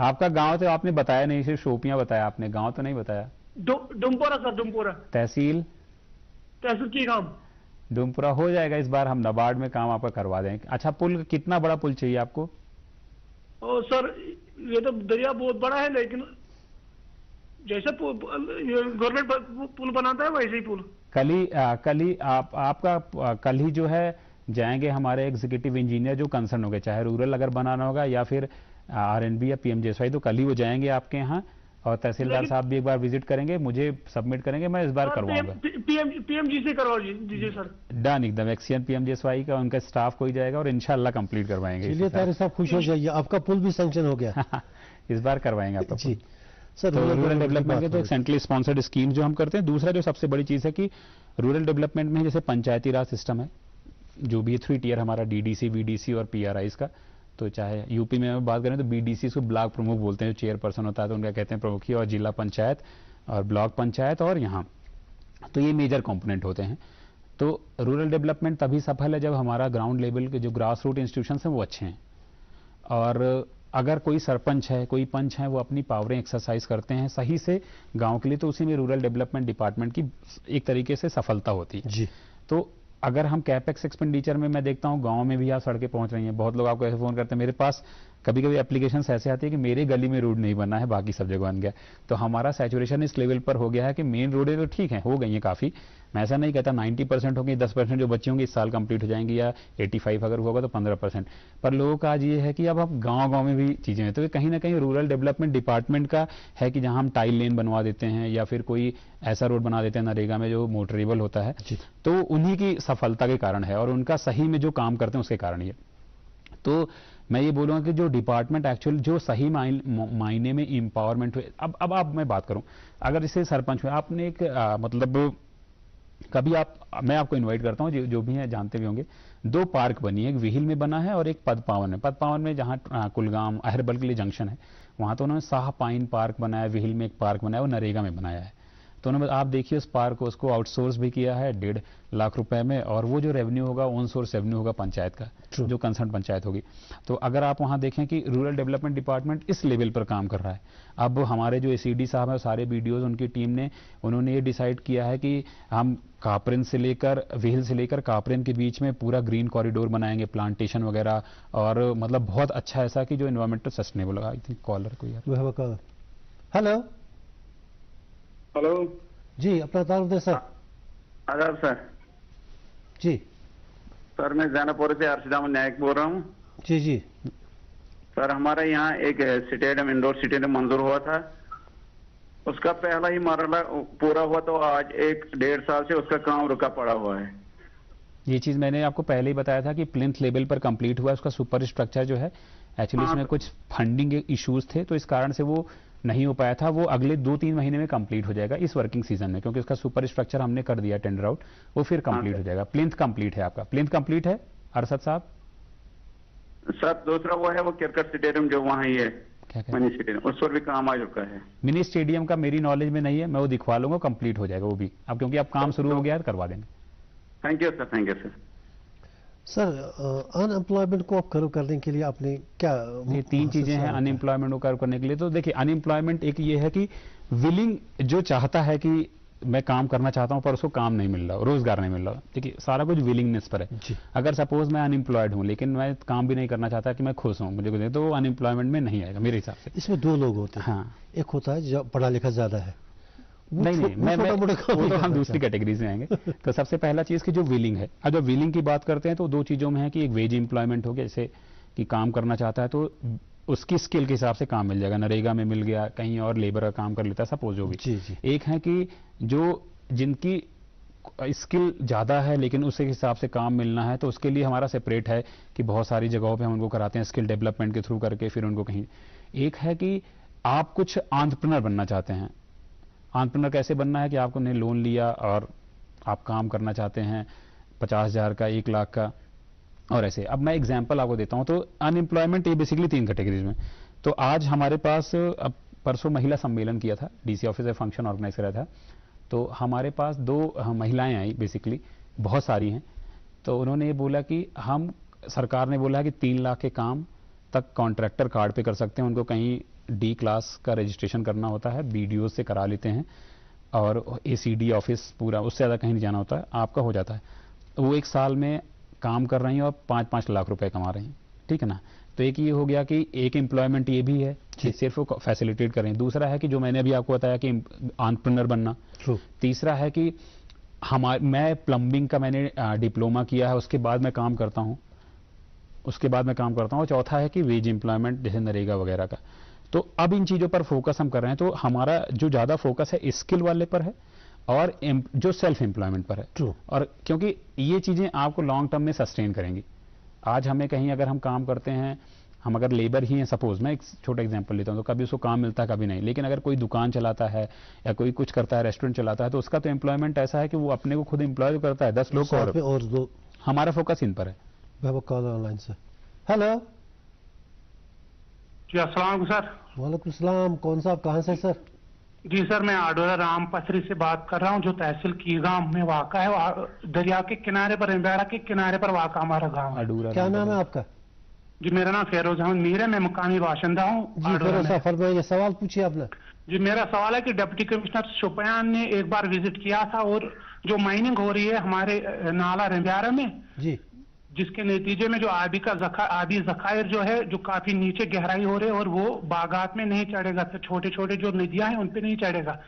आपका गांव तो आपने बताया नहीं, सिर्फ शोपियां बताया आपने, गांव तो नहीं बताया। डुमपोरा सर, डुमपोरा। तहसील की गांव। डूमपुरा हो जाएगा इस बार, हम नाबार्ड में काम आपका करवा देंगे। अच्छा, पुल कितना बड़ा पुल चाहिए आपको? ओ सर, ये तो दरिया बहुत बड़ा है, लेकिन जैसे गवर्नमेंट पुल बनाता है वैसे ही पुल। कल ही आपका कल ही जो है जाएंगे हमारे एग्जीक्यूटिव इंजीनियर जो कंसर्न हो गए, चाहे रूरल अगर बनाना होगा या फिर आरएनबी या पीएमजेएसवाई, तो कल ही वो जाएंगे आपके यहाँ, और तहसीलदार साहब भी एक बार विजिट करेंगे, मुझे सबमिट करेंगे, मैं इस बार करवाऊंगा। पीएमजी से करवा दीजिए सर। डन, एकदम एक्सीएन पीएमजेएसवाई का उनका स्टाफ कोई जाएगा और इंशाल्लाह कंप्लीट करवाएंगे। चलिए तारे साहब खुश हो जाइए, आपका पुल भी सैंक्शन हो गया। इस बार करवाएंगे आपका जी सर। तो रूरल डेवलपमेंट के तो एक सेंट्रली स्पॉन्सर्ड स्कीम जो हम करते हैं। दूसरा जो सबसे बड़ी चीज है कि रूरल डेवलपमेंट में जैसे पंचायती राज सिस्टम है, जो भी 3 टियर हमारा डीडीसी, वीडीसी और पीआरआईज का, तो चाहे यूपी में बात करें तो बीडीसी को ब्लॉक प्रमुख बोलते हैं, जो चेयरपर्सन होता है तो उनका कहते हैं प्रमुखी, और जिला पंचायत और ब्लॉक पंचायत, और यहाँ तो ये मेजर कंपोनेंट होते हैं। तो रूरल डेवलपमेंट तभी सफल है जब हमारा ग्राउंड लेवल के जो ग्रास रूट इंस्टीट्यूशन हैं वो अच्छे हैं, और अगर कोई सरपंच है, कोई पंच है, वो अपनी पावरें एक्सरसाइज करते हैं सही से गांव के लिए, तो उसी में रूरल डेवलपमेंट डिपार्टमेंट की एक तरीके से सफलता होती है जी। तो अगर हम कैपेक्स एक्सपेंडिचर में, मैं देखता हूं गांव में भी आप सड़कें पहुंच रही हैं, बहुत लोग आपको ऐसे फोन करते हैं, मेरे पास कभी कभी एप्लीकेशंस ऐसे आती है कि मेरे गली में रोड नहीं बना है, बाकी सब जगह बन गया। तो हमारा सैचुरेशन इस लेवल पर हो गया है कि मेन रोडें तो ठीक है, हो गई हैं काफी, मैं ऐसा नहीं कहता 90% होंगे, 10% जो बच्चे होंगे इस साल कंप्लीट हो जाएंगी, या 85 अगर होगा तो 15%। पर लोगों का आज ये है कि अब गांव में भी चीजें हैं, तो ये कहीं ना कहीं रूरल डेवलपमेंट डिपार्टमेंट का है कि जहां हम टाइल लेन बनवा देते हैं या फिर कोई ऐसा रोड बना देते हैं नरेगा में जो मोटरेबल होता है, तो उन्हीं की सफलता के कारण है और उनका सही में जो काम करते हैं उसके कारण ही है। तो मैं ये बोलूंगा कि जो डिपार्टमेंट एक्चुअल जो सही मायने में एम्पावरमेंट हुए, अब मैं बात करूं, अगर इसे सरपंच हुए, आपने एक मतलब कभी मैं आपको इनवाइट करता हूं, जो भी है जानते भी होंगे, 2 पार्क बनी है, एक विहिल में बना है और एक पदपावन में। पदपावन में जहां कुलगाम अहरबल के लिए जंक्शन है, वहां तो उन्होंने शाह पाइन पार्क बनाया, विहिल में एक पार्क बनाया, वो नरेगा में बनाया है। तो उन्होंने, आप देखिए उस पार्क को, उसको आउटसोर्स भी किया है 1.5 लाख रुपए में, और वो जो रेवेन्यू होगा ऑन सोर्स रेवेन्यू होगा पंचायत का, जो कंसर्न पंचायत होगी। तो अगर आप वहां देखें कि रूरल डेवलपमेंट डिपार्टमेंट इस लेवल पर काम कर रहा है। अब हमारे जो एसीडी साहब है, सारे बीडीओज, उनकी टीम ने, उन्होंने ये डिसाइड किया है कि हम कापरेन से लेकर, विहिल से लेकर कापरेन के बीच में पूरा ग्रीन कॉरिडोर बनाएंगे, प्लांटेशन वगैरह, और मतलब बहुत अच्छा ऐसा कि जो एनवायरमेंटल सस्टेनेबल होगा। आई थिंक कॉलर कोई है। हेलो हेलो जी, अपना तारुफ दे सर। आदाब सर। जी सर, मैं जैनापुर से अर्शद अहमद नायक बोल रहा हूँ। जी जी सर, हमारे यहाँ एक स्टेडियम, इंडोर स्टेडियम मंजूर हुआ था, उसका पहला ही मरहला पूरा हुआ, तो आज 1-1.5 साल से उसका काम रुका पड़ा हुआ है। ये चीज मैंने आपको पहले ही बताया था कि प्लिंथ लेवल पर कंप्लीट हुआ, उसका सुपर स्ट्रक्चर जो है, एक्चुअली इसमें कुछ फंडिंग इश्यूज थे, तो इस कारण से वो नहीं हो पाया था। वो अगले 2-3 महीने में कंप्लीट हो जाएगा इस वर्किंग सीजन में, क्योंकि उसका सुपर स्ट्रक्चर हमने कर दिया टेंडर आउट, वो फिर कंप्लीट हो जाएगा। प्लिंथ कंप्लीट है आपका, प्लिंथ कंप्लीट है अरशद साहब। सर, दूसरा वो है वो क्रिकेट स्टेडियम जो वहाँ ही है, मिनी स्टेडियम, उस पर भी काम आ चुका है। मिनी स्टेडियम का मेरी नॉलेज में नहीं है, मैं वो दिखवा लूंगा, कंप्लीट हो जाएगा वो भी अब, क्योंकि अब काम शुरू हो गया है, करवा देंगे। Thank you sir, thank you sir. Sir, unemployment को आप कवर करने के लिए आपने क्या, ये 3 चीजें हैं अनएम्प्लॉयमेंट को कवर करने के लिए। तो देखिए, अनएम्प्लॉयमेंट एक ये है कि विलिंग, जो चाहता है कि मैं काम करना चाहता हूं पर उसको काम नहीं मिल रहा, रोजगार नहीं मिल रहा। देखिए, सारा कुछ विलिंगनेस पर है। अगर सपोज मैं अनएम्प्लॉयड हूं लेकिन मैं काम भी नहीं करना चाहता कि मैं खुश हूं, मुझे कुछ, तो वो अनएम्प्लॉयमेंट में नहीं आएगा मेरे हिसाब से। इसमें 2 लोग होते हैं। हाँ, एक होता है जो पढ़ा लिखा ज्यादा है, नहीं, वो तो हम दूसरी कैटेगरी में आएंगे। तो सबसे पहला चीज की जो विलिंग है, अब जब विलिंग की बात करते हैं तो 2 चीजों में है कि एक वेज एम्प्लॉयमेंट हो गया, जैसे कि काम करना चाहता है तो उसकी स्किल के हिसाब से काम मिल जाएगा, नरेगा में मिल गया, कहीं और लेबर का काम कर लेता है, सपोज जो भी। एक है कि जो जिनकी स्किल ज्यादा है लेकिन उसी हिसाब से काम मिलना है, तो उसके लिए हमारा सेपरेट है कि बहुत सारी जगहों पे हम उनको कराते हैं स्किल डेवलपमेंट के थ्रू करके, फिर उनको कहीं। एक है कि आप कुछ एंटरप्रेन्योर बनना चाहते हैं। एंटरप्रेन्योर कैसे बनना है कि आपने लोन लिया और आप काम करना चाहते हैं 50,000 का, 1 लाख का, और ऐसे। अब मैं एग्जांपल आपको देता हूं। तो अनएम्प्लॉयमेंट ये बेसिकली 3 कैटेगरीज में। तो आज हमारे पास, अब परसों महिला सम्मेलन किया था, डीसी ऑफिस में फंक्शन ऑर्गेनाइज करा था, तो हमारे पास 2 महिलाएं आई, बेसिकली बहुत सारी हैं। तो उन्होंने ये बोला कि हम, सरकार ने बोला है कि 3 लाख के काम तक कॉन्ट्रैक्टर कार्ड पे कर सकते हैं, उनको कहीं डी क्लास का रजिस्ट्रेशन करना होता है, बीडीओ से करा लेते हैं, और एसीडी ऑफिस पूरा, उससे ज़्यादा कहीं नहीं जाना होता है, आपका हो जाता है। वो एक साल में काम कर रही हैं और 5-5 लाख रुपए कमा रही हैं, ठीक है ना। तो एक ये हो गया कि एक एम्प्लॉयमेंट ये भी है कि सिर्फ वो फैसिलिटेट कर रहे हैं। दूसरा है कि जो मैंने अभी आपको बताया कि एंटरप्रेन्योर बनना। तीसरा है कि मैं प्लम्बिंग का मैंने डिप्लोमा किया है, उसके बाद मैं काम करता हूँ, और चौथा है कि वेज एम्प्लॉयमेंट जैसे नरेगा वगैरह का। तो अब इन चीजों पर फोकस हम कर रहे हैं। तो हमारा जो ज्यादा फोकस है स्किल वाले पर है और जो सेल्फ एम्प्लॉयमेंट पर है। और क्योंकि ये चीजें आपको लॉन्ग टर्म में सस्टेन करेंगी। आज हमें कहीं अगर हम काम करते हैं, हम अगर लेबर ही हैं, सपोज मैं एक छोटा एग्जांपल लेता हूं, तो कभी उसको काम मिलता है कभी नहीं। लेकिन अगर कोई दुकान चलाता है या कोई कुछ करता है, रेस्टोरेंट चलाता है, तो उसका तो एम्प्लॉयमेंट ऐसा है कि वो अपने को खुद एम्प्लॉय करता है, 10 लोग और दो। हमारा फोकस इन पर है। कॉल ऑनलाइन से। हेलो जी, अस्सलाम सर। वालेकुम सलाम। कौन साहब, कहाँ से सर? जी सर, मैं आडोरा राम पथरी से बात कर रहा हूँ, जो तहसील कीगाम में वाक़ा है, दरिया के किनारे पर, इंबारा के किनारे पर वाक़ा हमारा गांव है। क्या नाम है आपका? जी, मेरा नाम फेरोज अहमद मीर है, मैं मकामी बाशिंदा हूँ। जी फेरोज साहब, फरमाइए, सवाल पूछिए आपने। जी, मेरा सवाल है कि डिप्टी कमिश्नर शोपियान ने एक बार विजिट किया था, और जो माइनिंग हो रही है हमारे नाला रंबियारा में जी, जिसके नतीजे में जो आबी जखायर जो है, जो काफी नीचे गहराई हो रहे हैं, और वो बागात में नहीं चढ़ेगा, तो छोटे छोटे जो नदियां हैं उन पे नहीं चढ़ेगा।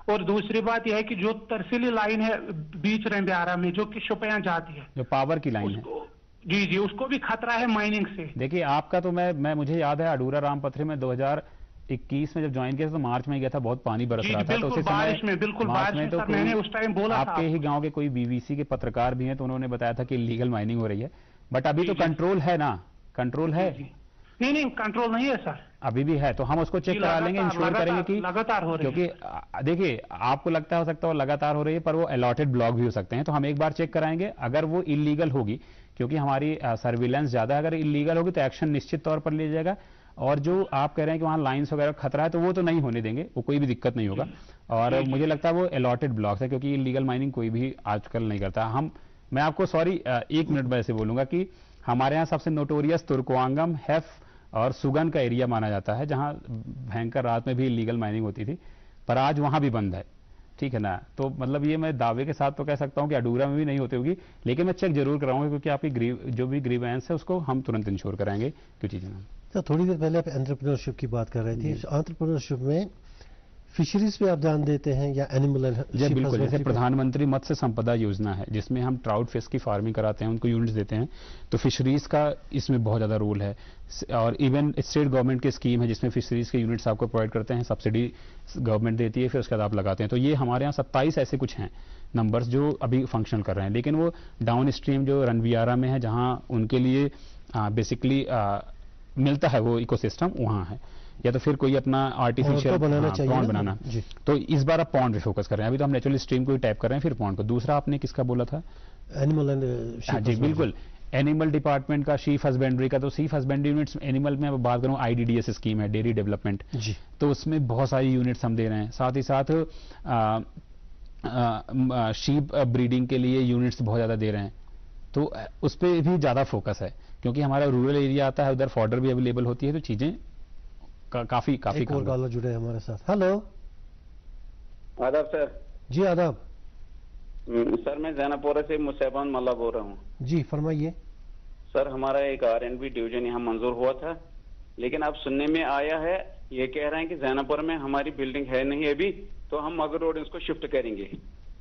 और दूसरी बात यह है कि जो तरसीली लाइन है बीच रंबियारा में, जो कि शोपियां जाती है, जो पावर की लाइन है, जी, उसको भी खतरा है माइनिंग से। देखिए आपका तो मैं मुझे याद है आडूरा राम पथरी में 2021 में जब ज्वाइन किया था, तो मार्च में गया था, बहुत पानी बरस रहा था। तो उसी बारिश में, बिल्कुल बारिश में, तो मैंने उस टाइम बोला था। आपके ही गांव के कोई बीबीसी के पत्रकार भी हैं, तो उन्होंने बताया था कि इलीगल माइनिंग हो रही है। बट अभी तो कंट्रोल है ना, कंट्रोल है? नहीं, कंट्रोल नहीं है सर, अभी भी है। तो हम उसको चेक करा लेंगे, इंश्योर करेंगे कि लगातार हो रही है। क्योंकि देखिए आपको लगता हो सकता है लगातार हो रही है, पर वो अलॉटेड ब्लॉक भी हो सकते हैं। तो हम एक बार चेक कराएंगे। अगर वो इलीगल होगी, क्योंकि हमारी सर्विलेंस ज्यादा है, अगर इलीगल होगी तो एक्शन निश्चित तौर पर लिया जाएगा। और जो आप कह रहे हैं कि वहां लाइन्स वगैरह खतरा है, तो वो तो नहीं होने देंगे, वो कोई भी दिक्कत नहीं होगा। और मुझे लगता है वो अलॉटेड ब्लॉक है, क्योंकि इलीगल माइनिंग कोई भी आजकल नहीं करता। मैं आपको सॉरी 1 मिनट में ऐसे बोलूंगा कि हमारे यहाँ सबसे नोटोरियस तुर्कवांगम, हेफ और सुगन का एरिया माना जाता है, जहां भयंकर रात में भी इलीगल माइनिंग होती थी, पर आज वहां भी बंद है, ठीक है ना। तो मतलब ये मैं दावे के साथ तो कह सकता हूं कि अडूरा में भी नहीं होती होगी, लेकिन मैं चेक जरूर कराऊंगा, क्योंकि आपकी जो भी ग्रीवेंस है उसको हम तुरंत इंश्योर कराएंगे कुछ चीजें। तो थोड़ी देर पहले आप एंटरप्रेन्योरशिप की बात कर रहे थे। एंटरप्रेन्योरशिप में फिशरीज पे आप ध्यान देते हैं या एनिमल? जी बिल्कुल, जैसे प्रधानमंत्री मत्स्य संपदा योजना है, जिसमें हम ट्राउट फिश की फार्मिंग कराते हैं, उनको यूनिट्स देते हैं, तो फिशरीज का इसमें बहुत ज्यादा रोल है। और इवन स्टेट गवर्नमेंट की स्कीम है जिसमें फिशरीज के यूनिट्स आपको प्रोवाइड करते हैं, सब्सिडी गवर्नमेंट देती है, फिर उसके बाद आप लगाते हैं। तो ये हमारे यहाँ 27 ऐसे कुछ हैं नंबर्स जो अभी फंक्शन कर रहे हैं। लेकिन वो डाउन स्ट्रीम जो रनवियारा में है, जहाँ उनके लिए बेसिकली मिलता है वो इकोसिस्टम, वहाँ है। या तो फिर कोई अपना आर्टिफिशियल पॉन्ड बनाना। तो इस बार आप पॉन्ड पे फोकस कर रहे हैं। अभी तो हम नेचुरल स्ट्रीम को ही टैप कर रहे हैं, फिर पॉन्ड को। दूसरा आपने किसका बोला था? एनिमल एंड जी बिल्कुल, एनिमल डिपार्टमेंट का, शीप हस्बेंड्री का। तो शीप हस्बेंड्री यूनिट्स एनिमल में बात करूं, IDDS स्कीम है, डेयरी डेवलपमेंट, तो उसमें बहुत सारी यूनिट्स हम दे रहे हैं। साथ ही साथ शीप ब्रीडिंग के लिए यूनिट्स बहुत ज्यादा दे रहे हैं। तो उस पर भी ज्यादा फोकस है, क्योंकि हमारा रूरल एरिया आता है, उधर फॉडर भी अवेलेबल होती है, तो चीजें काफी एक और कॉलर जुड़े हैं हमारे साथ। हेलो, आदाब सर। जी आदाब सर, मैं जैनापोरा से मुसैबान मल्ला बोल रहा हूँ। जी फरमाइए। सर, हमारा एक R&B डिवीजन यहाँ मंजूर हुआ था, लेकिन अब सुनने में आया है, ये कह रहे हैं कि जैनापुरा में हमारी बिल्डिंग है नहीं अभी, तो हम मगर रोड इसको शिफ्ट करेंगे।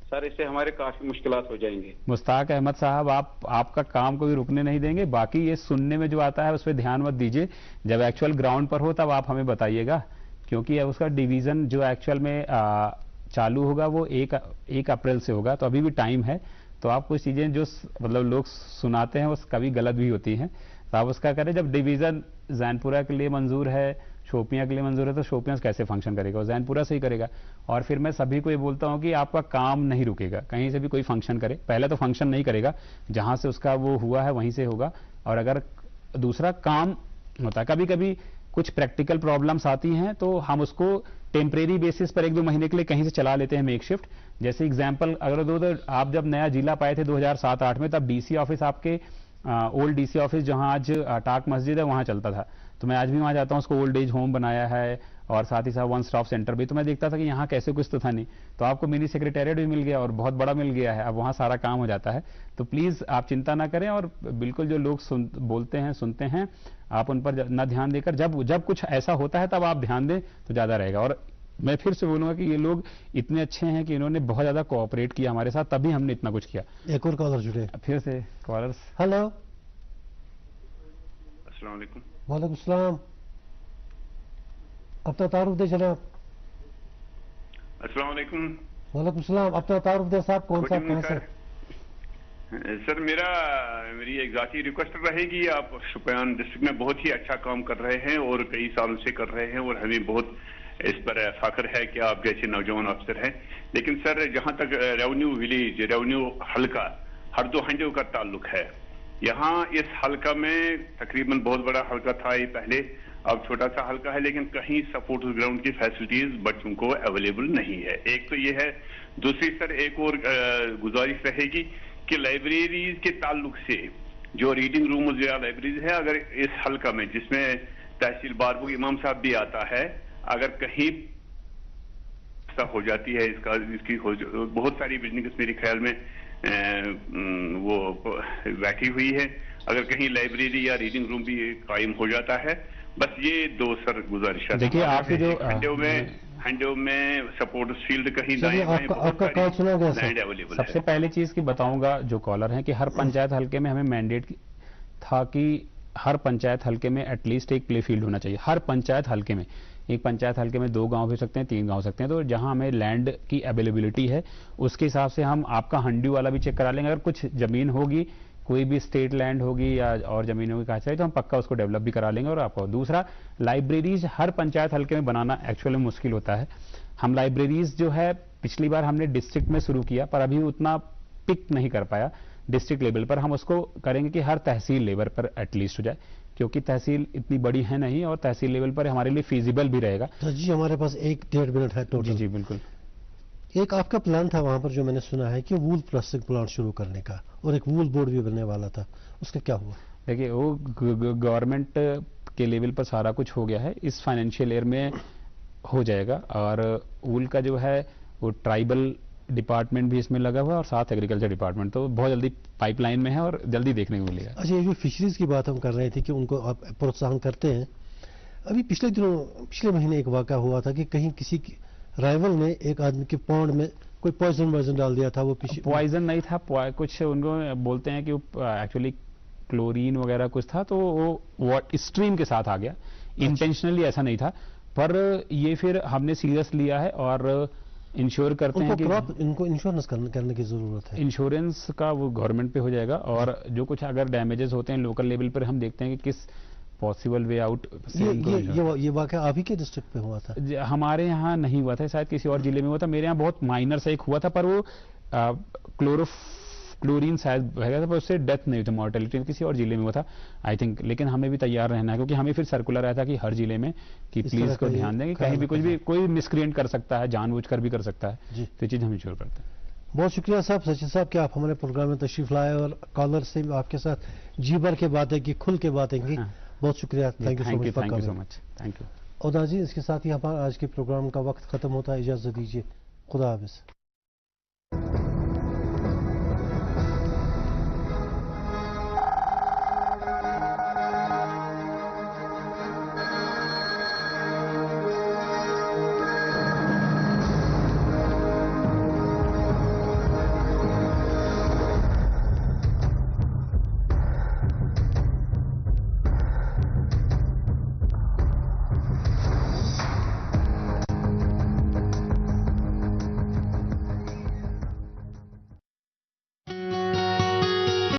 सर, इससे हमारे काफी मुश्किलात हो जाएंगे। मुश्ताक अहमद साहब, आपका काम को भी रुकने नहीं देंगे। बाकी ये सुनने में जो आता है उस पर ध्यान मत दीजिए, जब एक्चुअल ग्राउंड पर हो तब आप हमें बताइएगा, क्योंकि अब उसका डिवीजन जो एक्चुअल में चालू होगा वो 1 अप्रैल से होगा, तो अभी भी टाइम है। तो आप कुछ चीजें जो मतलब लोग सुनाते हैं वो कभी गलत भी होती हैं, तो आप उसका करें। जब डिवीजन जैनपुरा के लिए मंजूर है, शोपियां के लिए मंजूर है, तो शोपियां कैसे फंक्शन करेगा? वो जैनपुरा से ही करेगा। और फिर मैं सभी को ये बोलता हूं कि आपका काम नहीं रुकेगा, कहीं से भी कोई फंक्शन करे, पहले तो फंक्शन नहीं करेगा, जहां से उसका वो हुआ है वहीं से होगा। और अगर दूसरा काम होता है, कभी कभी कुछ प्रैक्टिकल प्रॉब्लम्स आती हैं, तो हम उसको टेम्परेरी बेसिस पर 1-2 महीने के लिए कहीं से चला लेते हैं, मेक शिफ्ट। जैसे एग्जाम्पल अगर आप जब नया जिला पाए थे 2007-8 में, तब DC ऑफिस आपके ओल्ड DC ऑफिस जहां आज टाक मस्जिद है वहां चलता था, तो मैं आज भी वहां जाता हूं, उसको ओल्ड एज होम बनाया है और साथ ही साथ वन स्टॉप सेंटर भी। तो मैं देखता था कि यहाँ कैसे कुछ तो था नहीं, तो आपको मिनी सेक्रेटेरिएट भी मिल गया और बहुत बड़ा मिल गया है, अब वहाँ सारा काम हो जाता है। तो प्लीज आप चिंता ना करें, और बिल्कुल जो लोग बोलते हैं सुनते हैं आप उन पर न ध्यान देकर जब कुछ ऐसा होता है तब आप ध्यान दें तो ज्यादा रहेगा। और मैं फिर से बोलूंगा कि ये लोग इतने अच्छे हैं कि इन्होंने बहुत ज्यादा कोऑपरेट किया हमारे साथ, तभी हमने इतना कुछ किया। एक और कॉलर जुड़े, फिर से कॉलर्स। हेलो, अस्सलाम वालेकुम। वालेकुम सलाम, अपना तारुफ दे जनाब। अस्सलाम वालेकुम। वालेकुम सलाम, अपना तारुफ दे साहब, कौन सा कहां से? सर मेरी एक जाती रिक्वेस्ट रहेगी, आप शोपियान डिस्ट्रिक्ट में बहुत ही अच्छा काम कर रहे हैं और कई सालों से कर रहे हैं, और हमें बहुत इस पर फाखर है कि आप जैसे नौजवान अफसर हैं। लेकिन सर जहां तक रेवेन्यू विलेज, रेवेन्यू हल्का हरदो हंडो का ताल्लुक है, यहाँ इस हल्का में तकरीबन बहुत बड़ा हल्का था ये पहले, अब छोटा सा हल्का है, लेकिन कहीं सपोर्ट ग्राउंड की फैसिलिटीज बच्चों को अवेलेबल नहीं है। एक तो ये है, दूसरी सर एक और गुजारिश रहेगी कि लाइब्रेरीज के ताल्लुक से जो रीडिंग रूम या लाइब्रेरीज है, अगर इस हल्का में जिसमें तहसील बारबुग इमाम साहब भी आता है, अगर कहीं हो जाती है इसकी बहुत सारी बिल्डिंग्स मेरे ख्याल में वो बैठी हुई है, अगर कहीं लाइब्रेरी या रीडिंग रूम भी कायम हो जाता है, बस ये दो सर गुजारिश है। देखिए आपके जो हंडो में सपोर्ट फील्ड कहीं सबसे पहले चीज की बताऊंगा जो कॉलर है कि हर पंचायत हल्के में हमें मैंडेट था कि हर पंचायत हल्के में एटलीस्ट एक प्ले फील्ड होना चाहिए। हर पंचायत हल्के में, एक पंचायत हल्के में 2 गांव हो सकते हैं, 3 गांव हो सकते हैं, तो जहां हमें लैंड की अवेलेबिलिटी है उसके हिसाब से हम आपका हंडी वाला भी चेक करा लेंगे। अगर कुछ जमीन होगी, कोई भी स्टेट लैंड होगी या और जमीन होगी कहा चाहिए, तो हम पक्का उसको डेवलप भी करा लेंगे। और आपको दूसरा, लाइब्रेरीज हर पंचायत हल्के में बनाना एक्चुअली मुश्किल होता है। हम लाइब्रेरीज जो है पिछली बार हमने डिस्ट्रिक्ट में शुरू किया, पर अभी उतना पिक नहीं कर पाया डिस्ट्रिक्ट लेवल पर। हम उसको करेंगे कि हर तहसील लेवल पर एटलीस्ट हो जाए, क्योंकि तहसील इतनी बड़ी है नहीं और तहसील लेवल पर हमारे लिए फीजिबल भी रहेगा। तो जी हमारे पास 1-1.5 मिनट है टोटल। जी बिल्कुल। एक आपका प्लान था वहां पर जो मैंने सुना है कि वूल प्रोसेसिंग प्लांट शुरू करने का, और एक वूल बोर्ड भी बनने वाला था, उसका क्या हुआ? देखिए वो गवर्नमेंट के लेवल पर सारा कुछ हो गया है, इस फाइनेंशियल ईयर में हो जाएगा। और वूल का जो है वो ट्राइबल डिपार्टमेंट भी इसमें लगा हुआ है और साथ एग्रीकल्चर डिपार्टमेंट, तो बहुत जल्दी पाइपलाइन में है और जल्दी देखने को मिलेगा। अच्छा, ये जो फिशरीज की बात हम कर रहे थे कि उनको आप प्रोत्साहन करते हैं, अभी पिछले महीने एक वाक़ा हुआ था कि कहीं किसी राइवल ने एक आदमी के पौंड में कोई पॉइजन डाल दिया था। वो पॉइजन नहीं था, कुछ उनको बोलते हैं कि एक्चुअली क्लोरीन वगैरह कुछ था, तो वो स्ट्रीम के साथ आ गया। इंटेंशनली ऐसा नहीं था, पर ये फिर हमने सीरियस लिया है और इंश्योर करते हैं कि इनको इंश्योरेंस करने की जरूरत है। इंश्योरेंस का वो गवर्नमेंट पे हो जाएगा, और जो कुछ अगर डैमेजेस होते हैं लोकल लेवल पर हम देखते हैं कि किस पॉसिबल वे आउट। ये वाकया आप ही के डिस्ट्रिक्ट पे हुआ था? हमारे यहाँ नहीं हुआ था, शायद किसी और जिले में हुआ था। मेरे यहाँ बहुत माइनर सा एक हुआ था, पर वो क्लोरीन शायद बह था, पर उससे डेथ नहीं हुई थी, मॉर्टेलिटी किसी और जिले में हुआ था आई थिंक। लेकिन हमें भी तैयार रहना है, क्योंकि हमें फिर सर्कुलर आया था कि हर जिले में कि प्लीज को ध्यान दें, कहीं भी कुछ भी कोई मिसक्रिएंट कर सकता है, जानबूझकर भी कर सकता है, तो चीज हम इंश्योर करते हैं। बहुत शुक्रिया साहब, सचिन साहब, कि आप हमारे प्रोग्राम में तशरीफ लाए और कॉलर से आपके साथ जी भर के बातें की, खुल के बातें की। बहुत शुक्रिया, thank you so much. Thank you. और नाज़रीन, इसके साथ ही हमारा आज के प्रोग्राम का वक्त खत्म होता है, इजाजत दीजिए, खुदा हाफिज़।